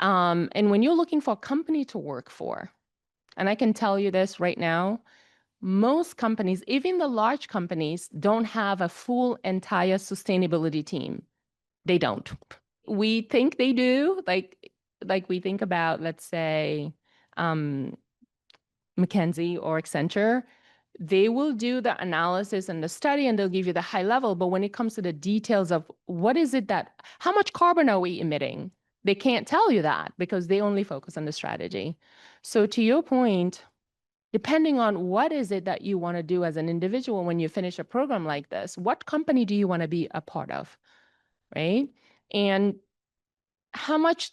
And when you're looking for a company to work for, and I can tell you this right now, most companies, even the large companies, don't have a full entire sustainability team. They don't. We think they do, like we think about, let's say, McKinsey or Accenture. They will do the analysis and the study and they'll give you the high level, but when it comes to the details of what is it that, how much carbon are we emitting? They can't tell you that because they only focus on the strategy. So to your point, depending on what is it that you want to do as an individual when you finish a program like this, what company do you want to be a part of, right? And how much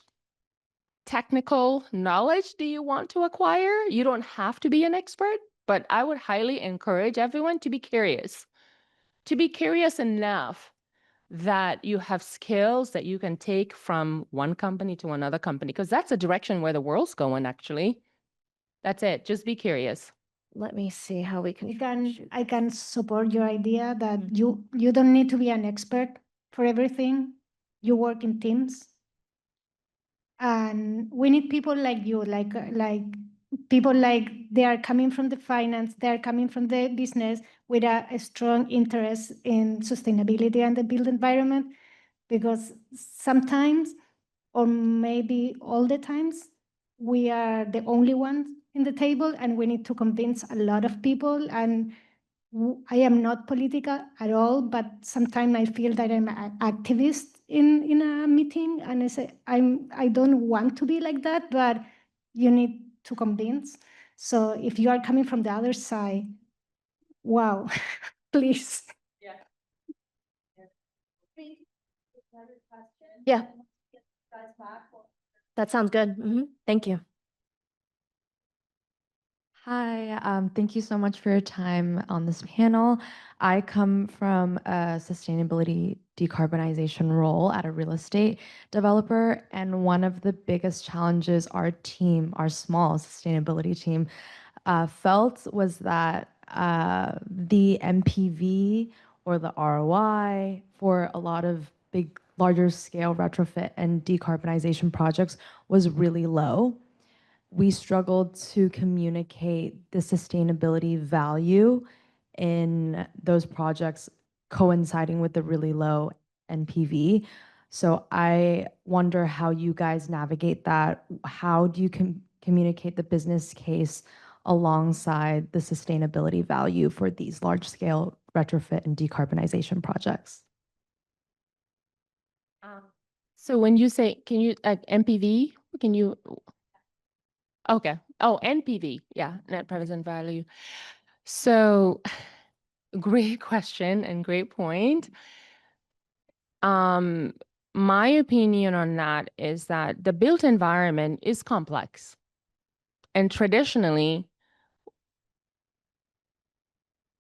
technical knowledge do you want to acquire? You don't have to be an expert, but I would highly encourage everyone to be curious enough that you have skills that you can take from one company to another company, because that's a direction where the world's going, actually. That's it. Just be curious. Let me see how we can. I can support your idea that you don't need to be an expert for everything. You work in teams. And we need people like you, like people like they are coming from the finance, they are coming from the business with a strong interest in sustainability and the built environment, because sometimes, or maybe all the times, we are the only ones in the table and we need to convince a lot of people. And I am not political at all, but sometimes I feel that I'm an activist in a meeting, and I say I don't want to be like that, but you need to convince. So if you are coming from the other side, wow, please. Yeah. That sounds good. Thank you. Hi, thank you so much for your time on this panel. I come from a sustainability decarbonization role at a real estate developer, and one of the biggest challenges our team, our small sustainability team, felt was that the MPV or the ROI for a lot of larger scale retrofit and decarbonization projects was really low. We struggled to communicate the sustainability value in those projects coinciding with the really low NPV. So I wonder how you guys navigate that. How do you communicate the business case alongside the sustainability value for these large scale retrofit and decarbonization projects? So when you say, can you, MPV, can you? Okay. Oh, NPV. Yeah, net present value. So great question and great point. My opinion on that is that the built environment is complex. And traditionally,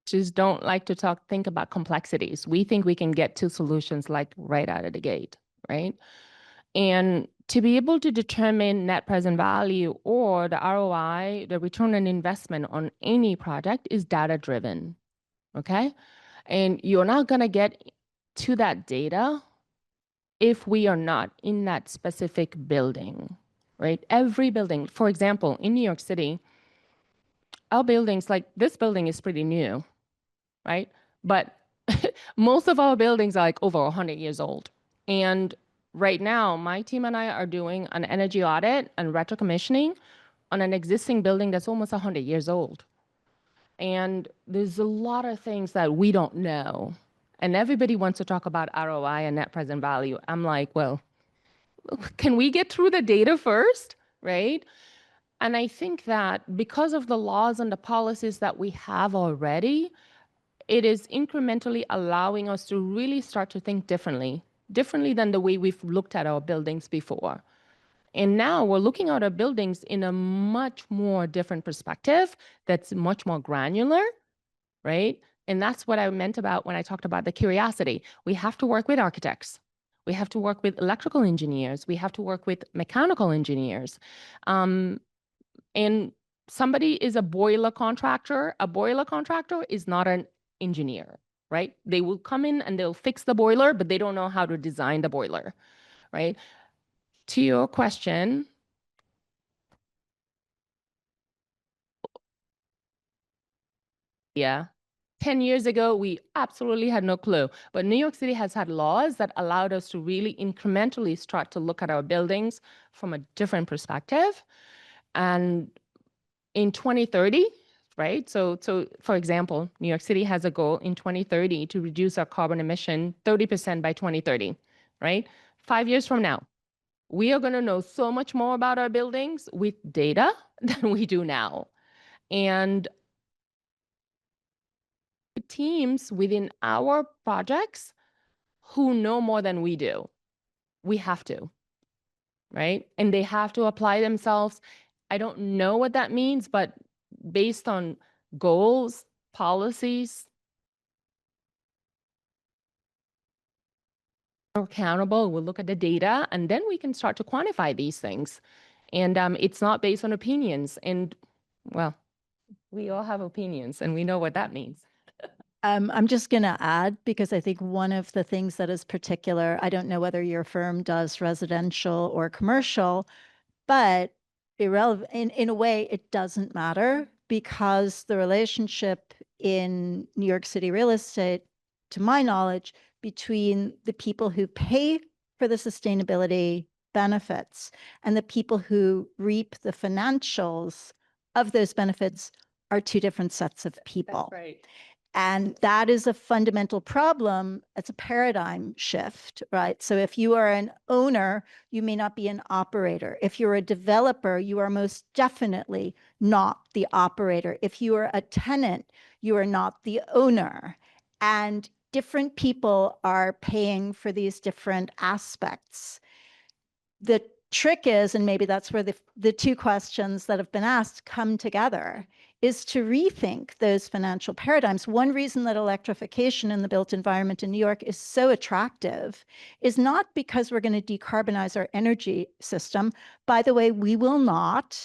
just don't like to think about complexities. We think we can get to solutions like right out of the gate, right? And to be able to determine net present value or the ROI, the return on investment on any project is data driven, okay? And you're not gonna get to that data if we are not in that specific building, right? Every building, for example, in New York City, our buildings, like this building is pretty new, right? But most of our buildings are like over 100 years old. And right now, my team and I are doing an energy audit and retro commissioning on an existing building that's almost 100 years old. And there's a lot of things that we don't know. And everybody wants to talk about ROI and net present value. I'm like, well, can we get through the data first, right? And I think that because of the laws and the policies that we have already, it is incrementally allowing us to really start to think differently than the way we've looked at our buildings before. And now we're looking at our buildings in a much more different perspective that's much more granular, right? And that's what I meant about when I talked about the curiosity. We have to work with architects. We have to work with electrical engineers. We have to work with mechanical engineers. And somebody is a boiler contractor. A boiler contractor is not an engineer, right? They will come in and they'll fix the boiler, but they don't know how to design the boiler, right? To your question, yeah, 10 years ago, we absolutely had no clue. But New York City has had laws that allowed us to really incrementally start to look at our buildings from a different perspective. And in 2030, right? So for example, New York City has a goal in 2030 to reduce our carbon emission 30% by 2030, right? 5 years from now, we are going to know so much more about our buildings with data than we do now. And teams within our projects who know more than we do. We have to, right? And they have to apply themselves. I don't know what that means, but based on goals, policies, accountable, we'll look at the data, and then we can start to quantify these things. And it's not based on opinions. And, well, we all have opinions, and we know what that means. I'm just going to add, because I think one of the things that is particular, I don't know whether your firm does residential or commercial, but irrelevant, in a way, it doesn't matter, because the relationship in New York City real estate, to my knowledge, between the people who pay for the sustainability benefits and the people who reap the financials of those benefits are two different sets of people. That's right. And that is a fundamental problem. It's a paradigm shift, right? So if you are an owner, you may not be an operator. If you're a developer, you are most definitely not the operator. If you are a tenant, you are not the owner. And different people are paying for these different aspects. The trick is, and maybe that's where the two questions that have been asked come together, is to rethink those financial paradigms. One reason that electrification in the built environment in New York is so attractive is not because we're going to decarbonize our energy system. By the way, we will not.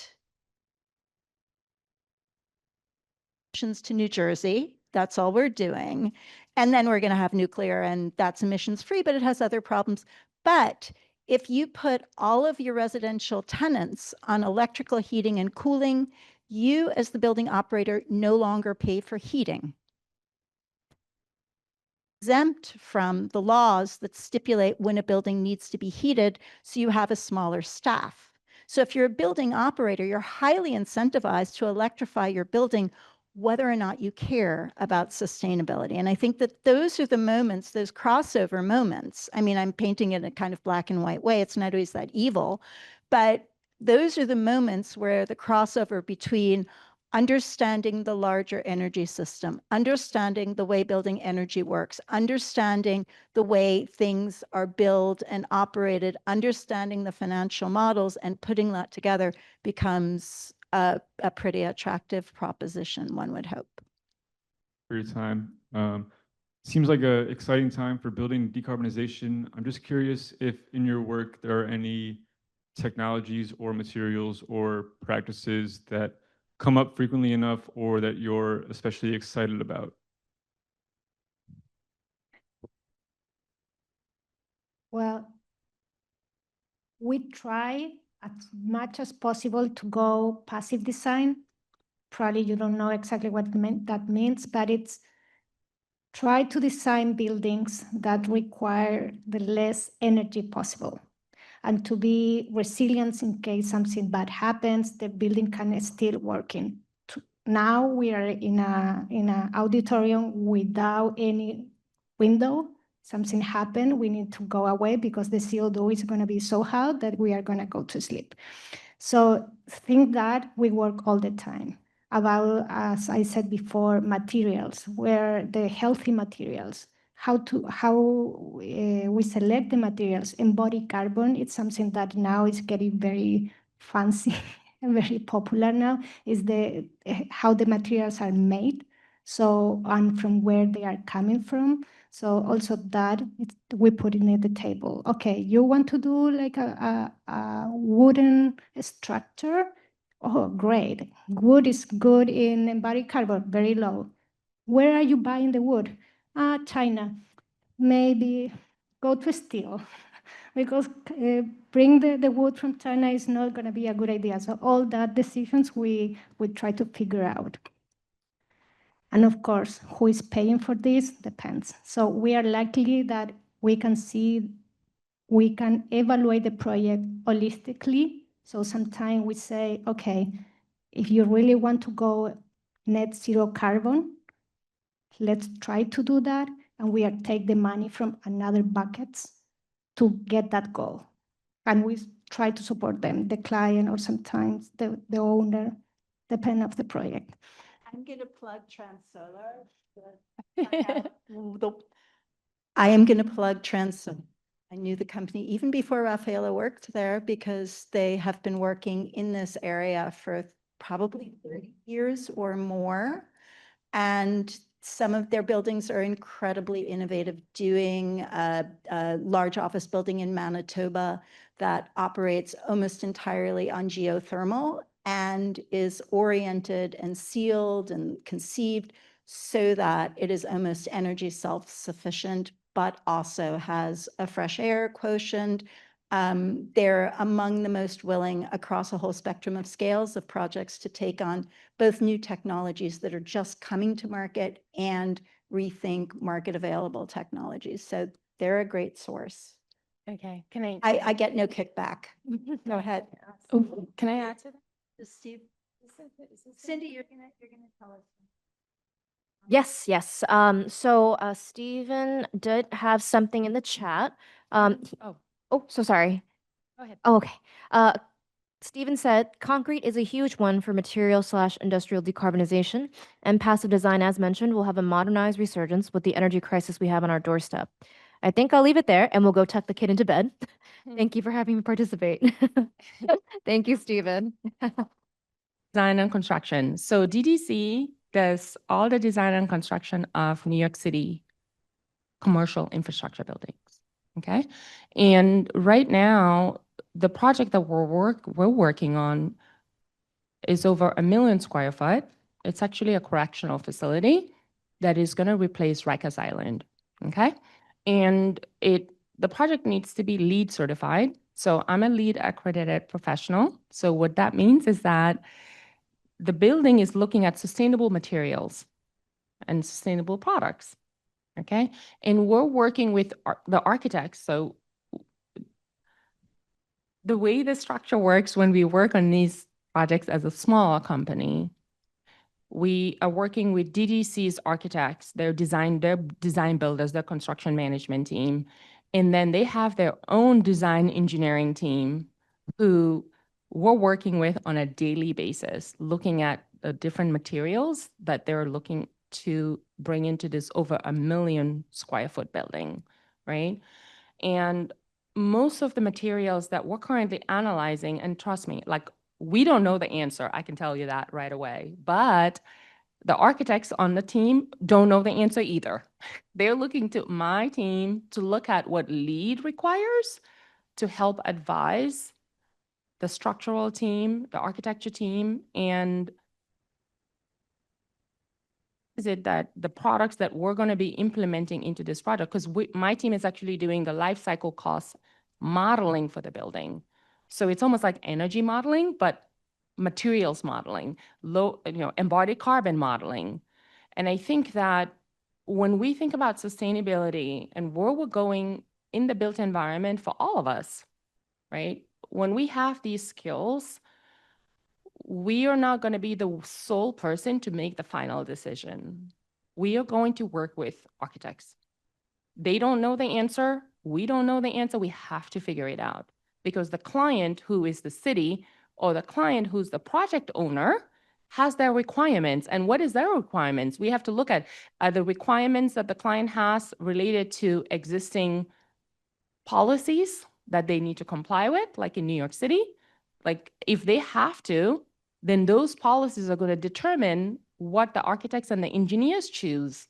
To New Jersey, that's all we're doing. And then we're going to have nuclear, and that's emissions free, but it has other problems. But if you put all of your residential tenants on electrical heating and cooling, you as the building operator no longer pay for heating. Exempt from the laws that stipulate when a building needs to be heated, so you have a smaller staff. So if you're a building operator, you're highly incentivized to electrify your building whether or not you care about sustainability. And I think that those are the moments, those crossover moments. I mean, I'm painting it in a kind of black and white way. It's not always that evil, but those are the moments where the crossover between understanding the larger energy system, understanding the way building energy works, understanding the way things are built and operated, understanding the financial models, and putting that together becomes a pretty attractive proposition, one would hope. For your time. Seems like an exciting time for building decarbonization. I'm just curious if in your work there are any technologies or materials or practices that come up frequently enough or that you're especially excited about. Well, we try as much as possible to go passive design. Probably you don't know exactly what that means, but it's try to design buildings that require the less energy possible and to be resilient in case something bad happens, the building can still working. Now we are in a auditorium without any window. Something happened, we need to go away because the CO2 is going to be so hot that we are going to go to sleep. So think that we work all the time about, as I said before, materials, where the healthy materials, we select the materials. Embodied carbon, it's something that now is getting very fancy and very popular now, is how the materials are made, so, and from where they are coming from. So also that we put it at the table. Okay, you want to do like a wooden structure? Oh, great. Wood is good in embodied carbon, very low. Where are you buying the wood? China. Maybe go to steel because bring the wood from China is not going to be a good idea. So all that decisions we try to figure out. And of course, who is paying for this depends. So we are lucky that we can evaluate the project holistically. So sometimes we say, okay, if you really want to go net zero carbon, let's try to do that. And we take the money from another buckets to get that goal. And we try to support them, the client or sometimes the owner, depending on the project. I'm going to plug TransSolar. I am going to plug TransSolar. I knew the company even before Rafaela worked there because they have been working in this area for probably 30 years or more. And some of their buildings are incredibly innovative, doing a large office building in Manitoba that operates almost entirely on geothermal and is oriented and sealed and conceived so that it is almost energy self-sufficient, but also has a fresh air quotient. They're among the most willing across a whole spectrum of scales of projects to take on both new technologies that are just coming to market and rethink market available technologies. So they're a great source. Okay, can I get no kickback. Go ahead. Oh, can I add to that? Steve, Cindy, you're gonna tell us. Yes, yes. So Stephen did have something in the chat. So sorry. Go ahead. Oh, okay. Stephen said, concrete is a huge one for material/industrial decarbonization, and passive design, as mentioned, will have a modernized resurgence with the energy crisis we have on our doorstep. I think I'll leave it there and we'll go tuck the kid into bed. Thank you for having me participate. Thank you, Stephen. Design and construction. So DDC does all the design and construction of New York City commercial infrastructure buildings. Okay. And right now, the project that we're working on is over 1 million square foot. It's actually a correctional facility that is going to replace Rikers Island. Okay. And the project needs to be LEED certified. So I'm a LEED accredited professional. So what that means is that the building is looking at sustainable materials and sustainable products. Okay. And we're working with the architects. So the way the structure works when we work on these projects as a small company, we are working with DDC's architects, their design builders, their construction management team, and then they have their own design engineering team who we're working with on a daily basis, looking at the different materials that they're looking to bring into this over 1 million square foot building, right? And most of the materials that we're currently analyzing, and trust me, like we don't know the answer, I can tell you that right away, but the architects on the team don't know the answer either. They're looking to my team to look at what LEED requires to help advise the structural team, the architecture team, and is it that the products that we're going to be implementing into this project, because my team is actually doing the life cycle cost modeling for the building. So it's almost like energy modeling, but materials modeling, embodied carbon modeling. And I think that when we think about sustainability and where we're going in the built environment for all of us, right? When we have these skills, we are not going to be the sole person to make the final decision. We are going to work with architects. They don't know the answer. We don't know the answer. We have to figure it out because the client, who is the city, or the client who's the project owner, has their requirements. And what is their requirements? We have to look at the requirements that the client has related to existing policies that they need to comply with, like in New York City. Like if they have to, then those policies are going to determine what the architects and the engineers choose,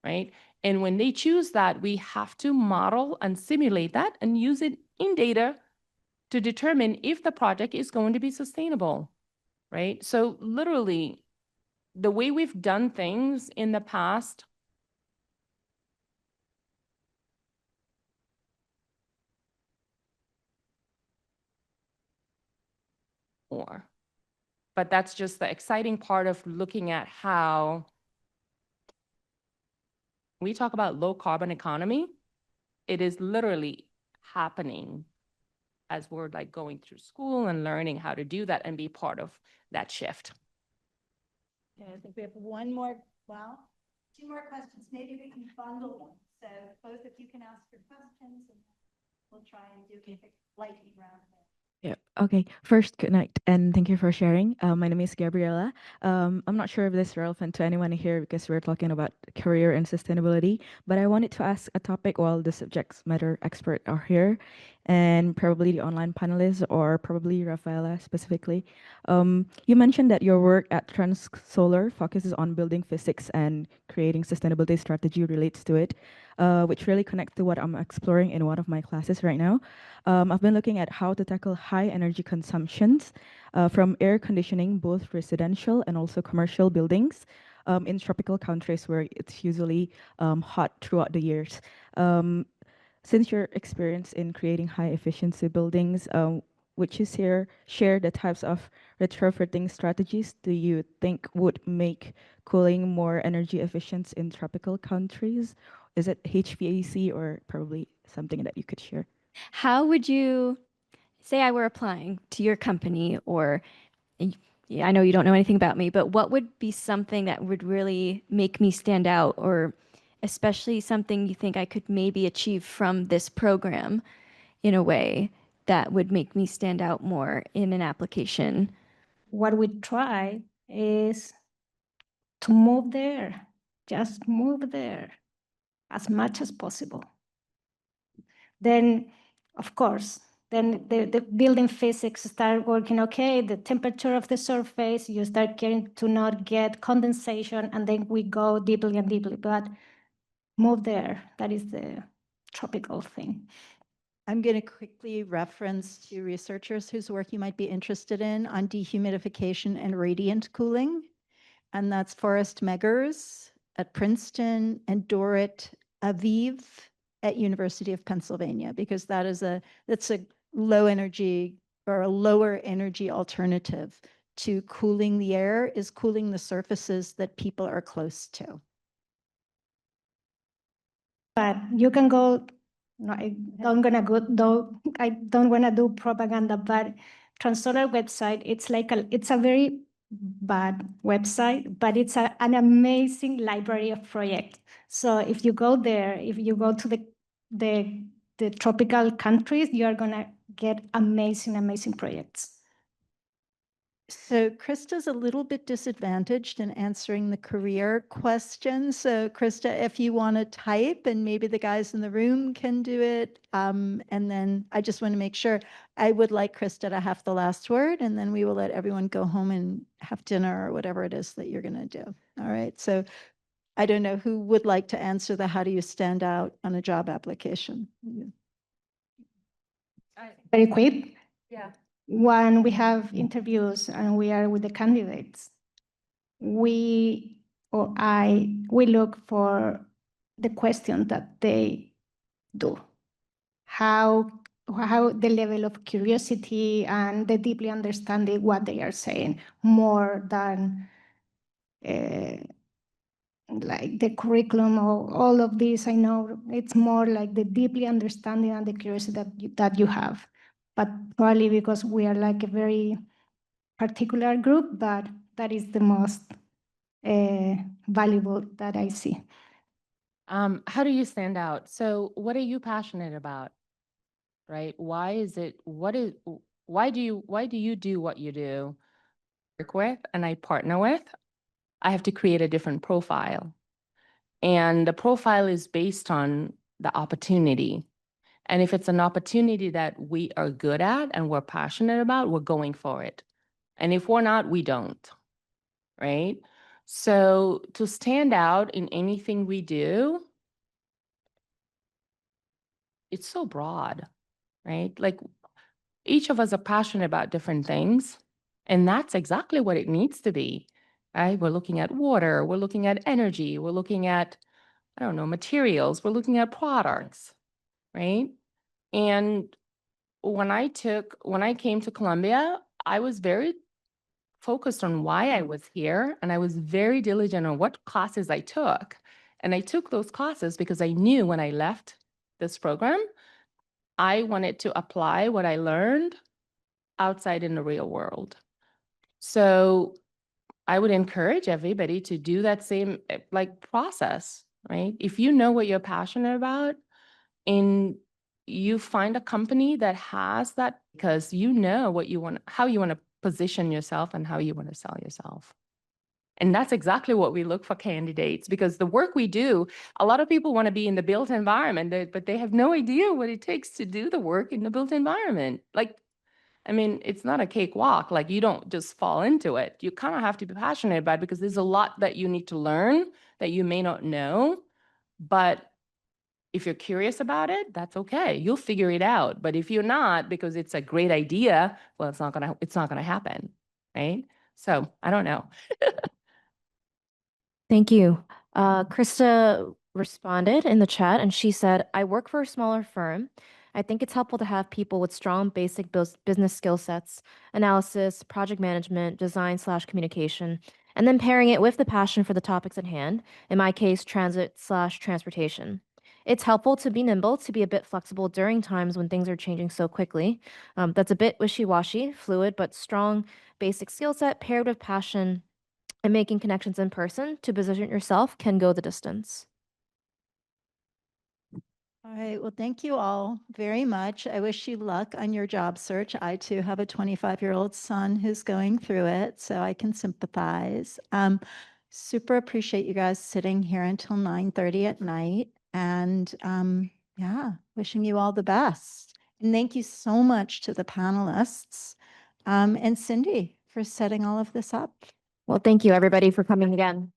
right? And when they choose that, we have to model and simulate that and use it in data to determine if the project is going to be sustainable, right? So literally, the way we've done things in the past but that's just the exciting part of looking at how we talk about low carbon economy. It is literally happening as we're like going through school and learning how to do that and be part of that shift. Yeah, I think we have one more, well, two more questions. Maybe we can bundle them. So both of you can ask your questions and we'll try and do a lightning round. Yeah. Okay. First, good night, and thank you for sharing. My name is Gabriela. I'm not sure if this is relevant to anyone here because we're talking about career and sustainability, but I wanted to ask a topic while the subject matter expert are here, and probably the online panelists or probably Rafaela specifically. You mentioned that your work at TransSolar focuses on building physics and creating sustainability strategy relates to it, which really connects to what I'm exploring in one of my classes right now. I've been looking at how to tackle high energy consumptions from air conditioning, both residential and also commercial buildings in tropical countries where it's usually hot throughout the years. Since your experience in creating high efficiency buildings, would you share the types of retrofitting strategies do you think would make cooling more energy efficient in tropical countries? Is it HVAC or probably something that you could share? How would you say I were applying to your company, or yeah, I know you don't know anything about me, but what would be something that would really make me stand out, or especially something you think I could maybe achieve from this program in a way that would make me stand out more in an application? What we try is to move there, just move there as much as possible. Then, of course, then the building physics start working okay, the temperature of the surface, you start getting to not get condensation, and then we go deeply and deeply, but move there. That is the tropical thing. I'm going to quickly reference to researchers whose work you might be interested in on dehumidification and radiant cooling. And that's Forrest Meggers at Princeton and Dorit Aviv at University of Pennsylvania, because that's a low energy or a lower energy alternative to cooling the air, is cooling the surfaces that people are close to. But you can go, no, I don't want to do propaganda, but TransSolar website, it's a very bad website, but it's an amazing library of projects. So if you go there, if you go to the tropical countries, you are gonna get amazing projects. So Krista's a little bit disadvantaged in answering the career question. So Krista, if you want to type, and maybe the guys in the room can do it. And then I just want to make sure, I would like Krista to have the last word, and then we will let everyone go home and have dinner or whatever it is that you're going to do. All right. So I don't know who would like to answer the how do you stand out on a job application? Very quick. Yeah. When we have interviews and we are with the candidates, we look for the question that they do. How the level of curiosity and the deeply understanding what they are saying, more than like the curriculum or all of this. I know it's more like the deeply understanding and the curiosity that you have. But probably because we are like a very particular group, but that is the most valuable that I see. How do you stand out? So what are you passionate about, right? Why do you do what you do? work with and I partner with, I have to create a different profile. And the profile is based on the opportunity. And if it's an opportunity that we are good at and we're passionate about, we're going for it. And if we're not, we don't, right? So to stand out in anything we do, it's so broad, right? Like each of us are passionate about different things, and that's exactly what it needs to be, right? We're looking at water, we're looking at energy, we're looking at, I don't know, materials, we're looking at products, right? And when I came to Columbia, I was very focused on why I was here, and I was very diligent on what classes I took. And I took those classes because I knew when I left this program, I wanted to apply what I learned outside in the real world. So I would encourage everybody to do that same process, right? If you know what you're passionate about and you find a company that has that, because you know what you want, how you want to position yourself and how you want to sell yourself. And that's exactly what we look for candidates, because the work we do, a lot of people want to be in the built environment, but they have no idea what it takes to do the work in the built environment. Like, I mean, it's not a cakewalk. Like, you don't just fall into it. You kind of have to be passionate about it because there's a lot that you need to learn that you may not know. But if you're curious about it, that's okay. You'll figure it out. But if you're not, because it's a great idea, well, it's not gonna happen, right? So I don't know. Thank you. Krista responded in the chat and she said, I work for a smaller firm. I think it's helpful to have people with strong basic business skill sets, analysis, project management, design/communication, and then pairing it with the passion for the topics at hand, in my case, transit/transportation. It's helpful to be nimble, to be a bit flexible during times when things are changing so quickly. That's a bit wishy-washy, fluid, but strong basic skill set paired with passion and making connections in person to position yourself can go the distance. All right. Well, thank you all very much. I wish you luck on your job search. I too have a 25-year-old son who's going through it, so I can sympathize. Super appreciate you guys sitting here until 9:30 at night. And yeah, wishing you all the best. And thank you so much to the panelists and Cindy for setting all of this up. Well, thank you everybody for coming again.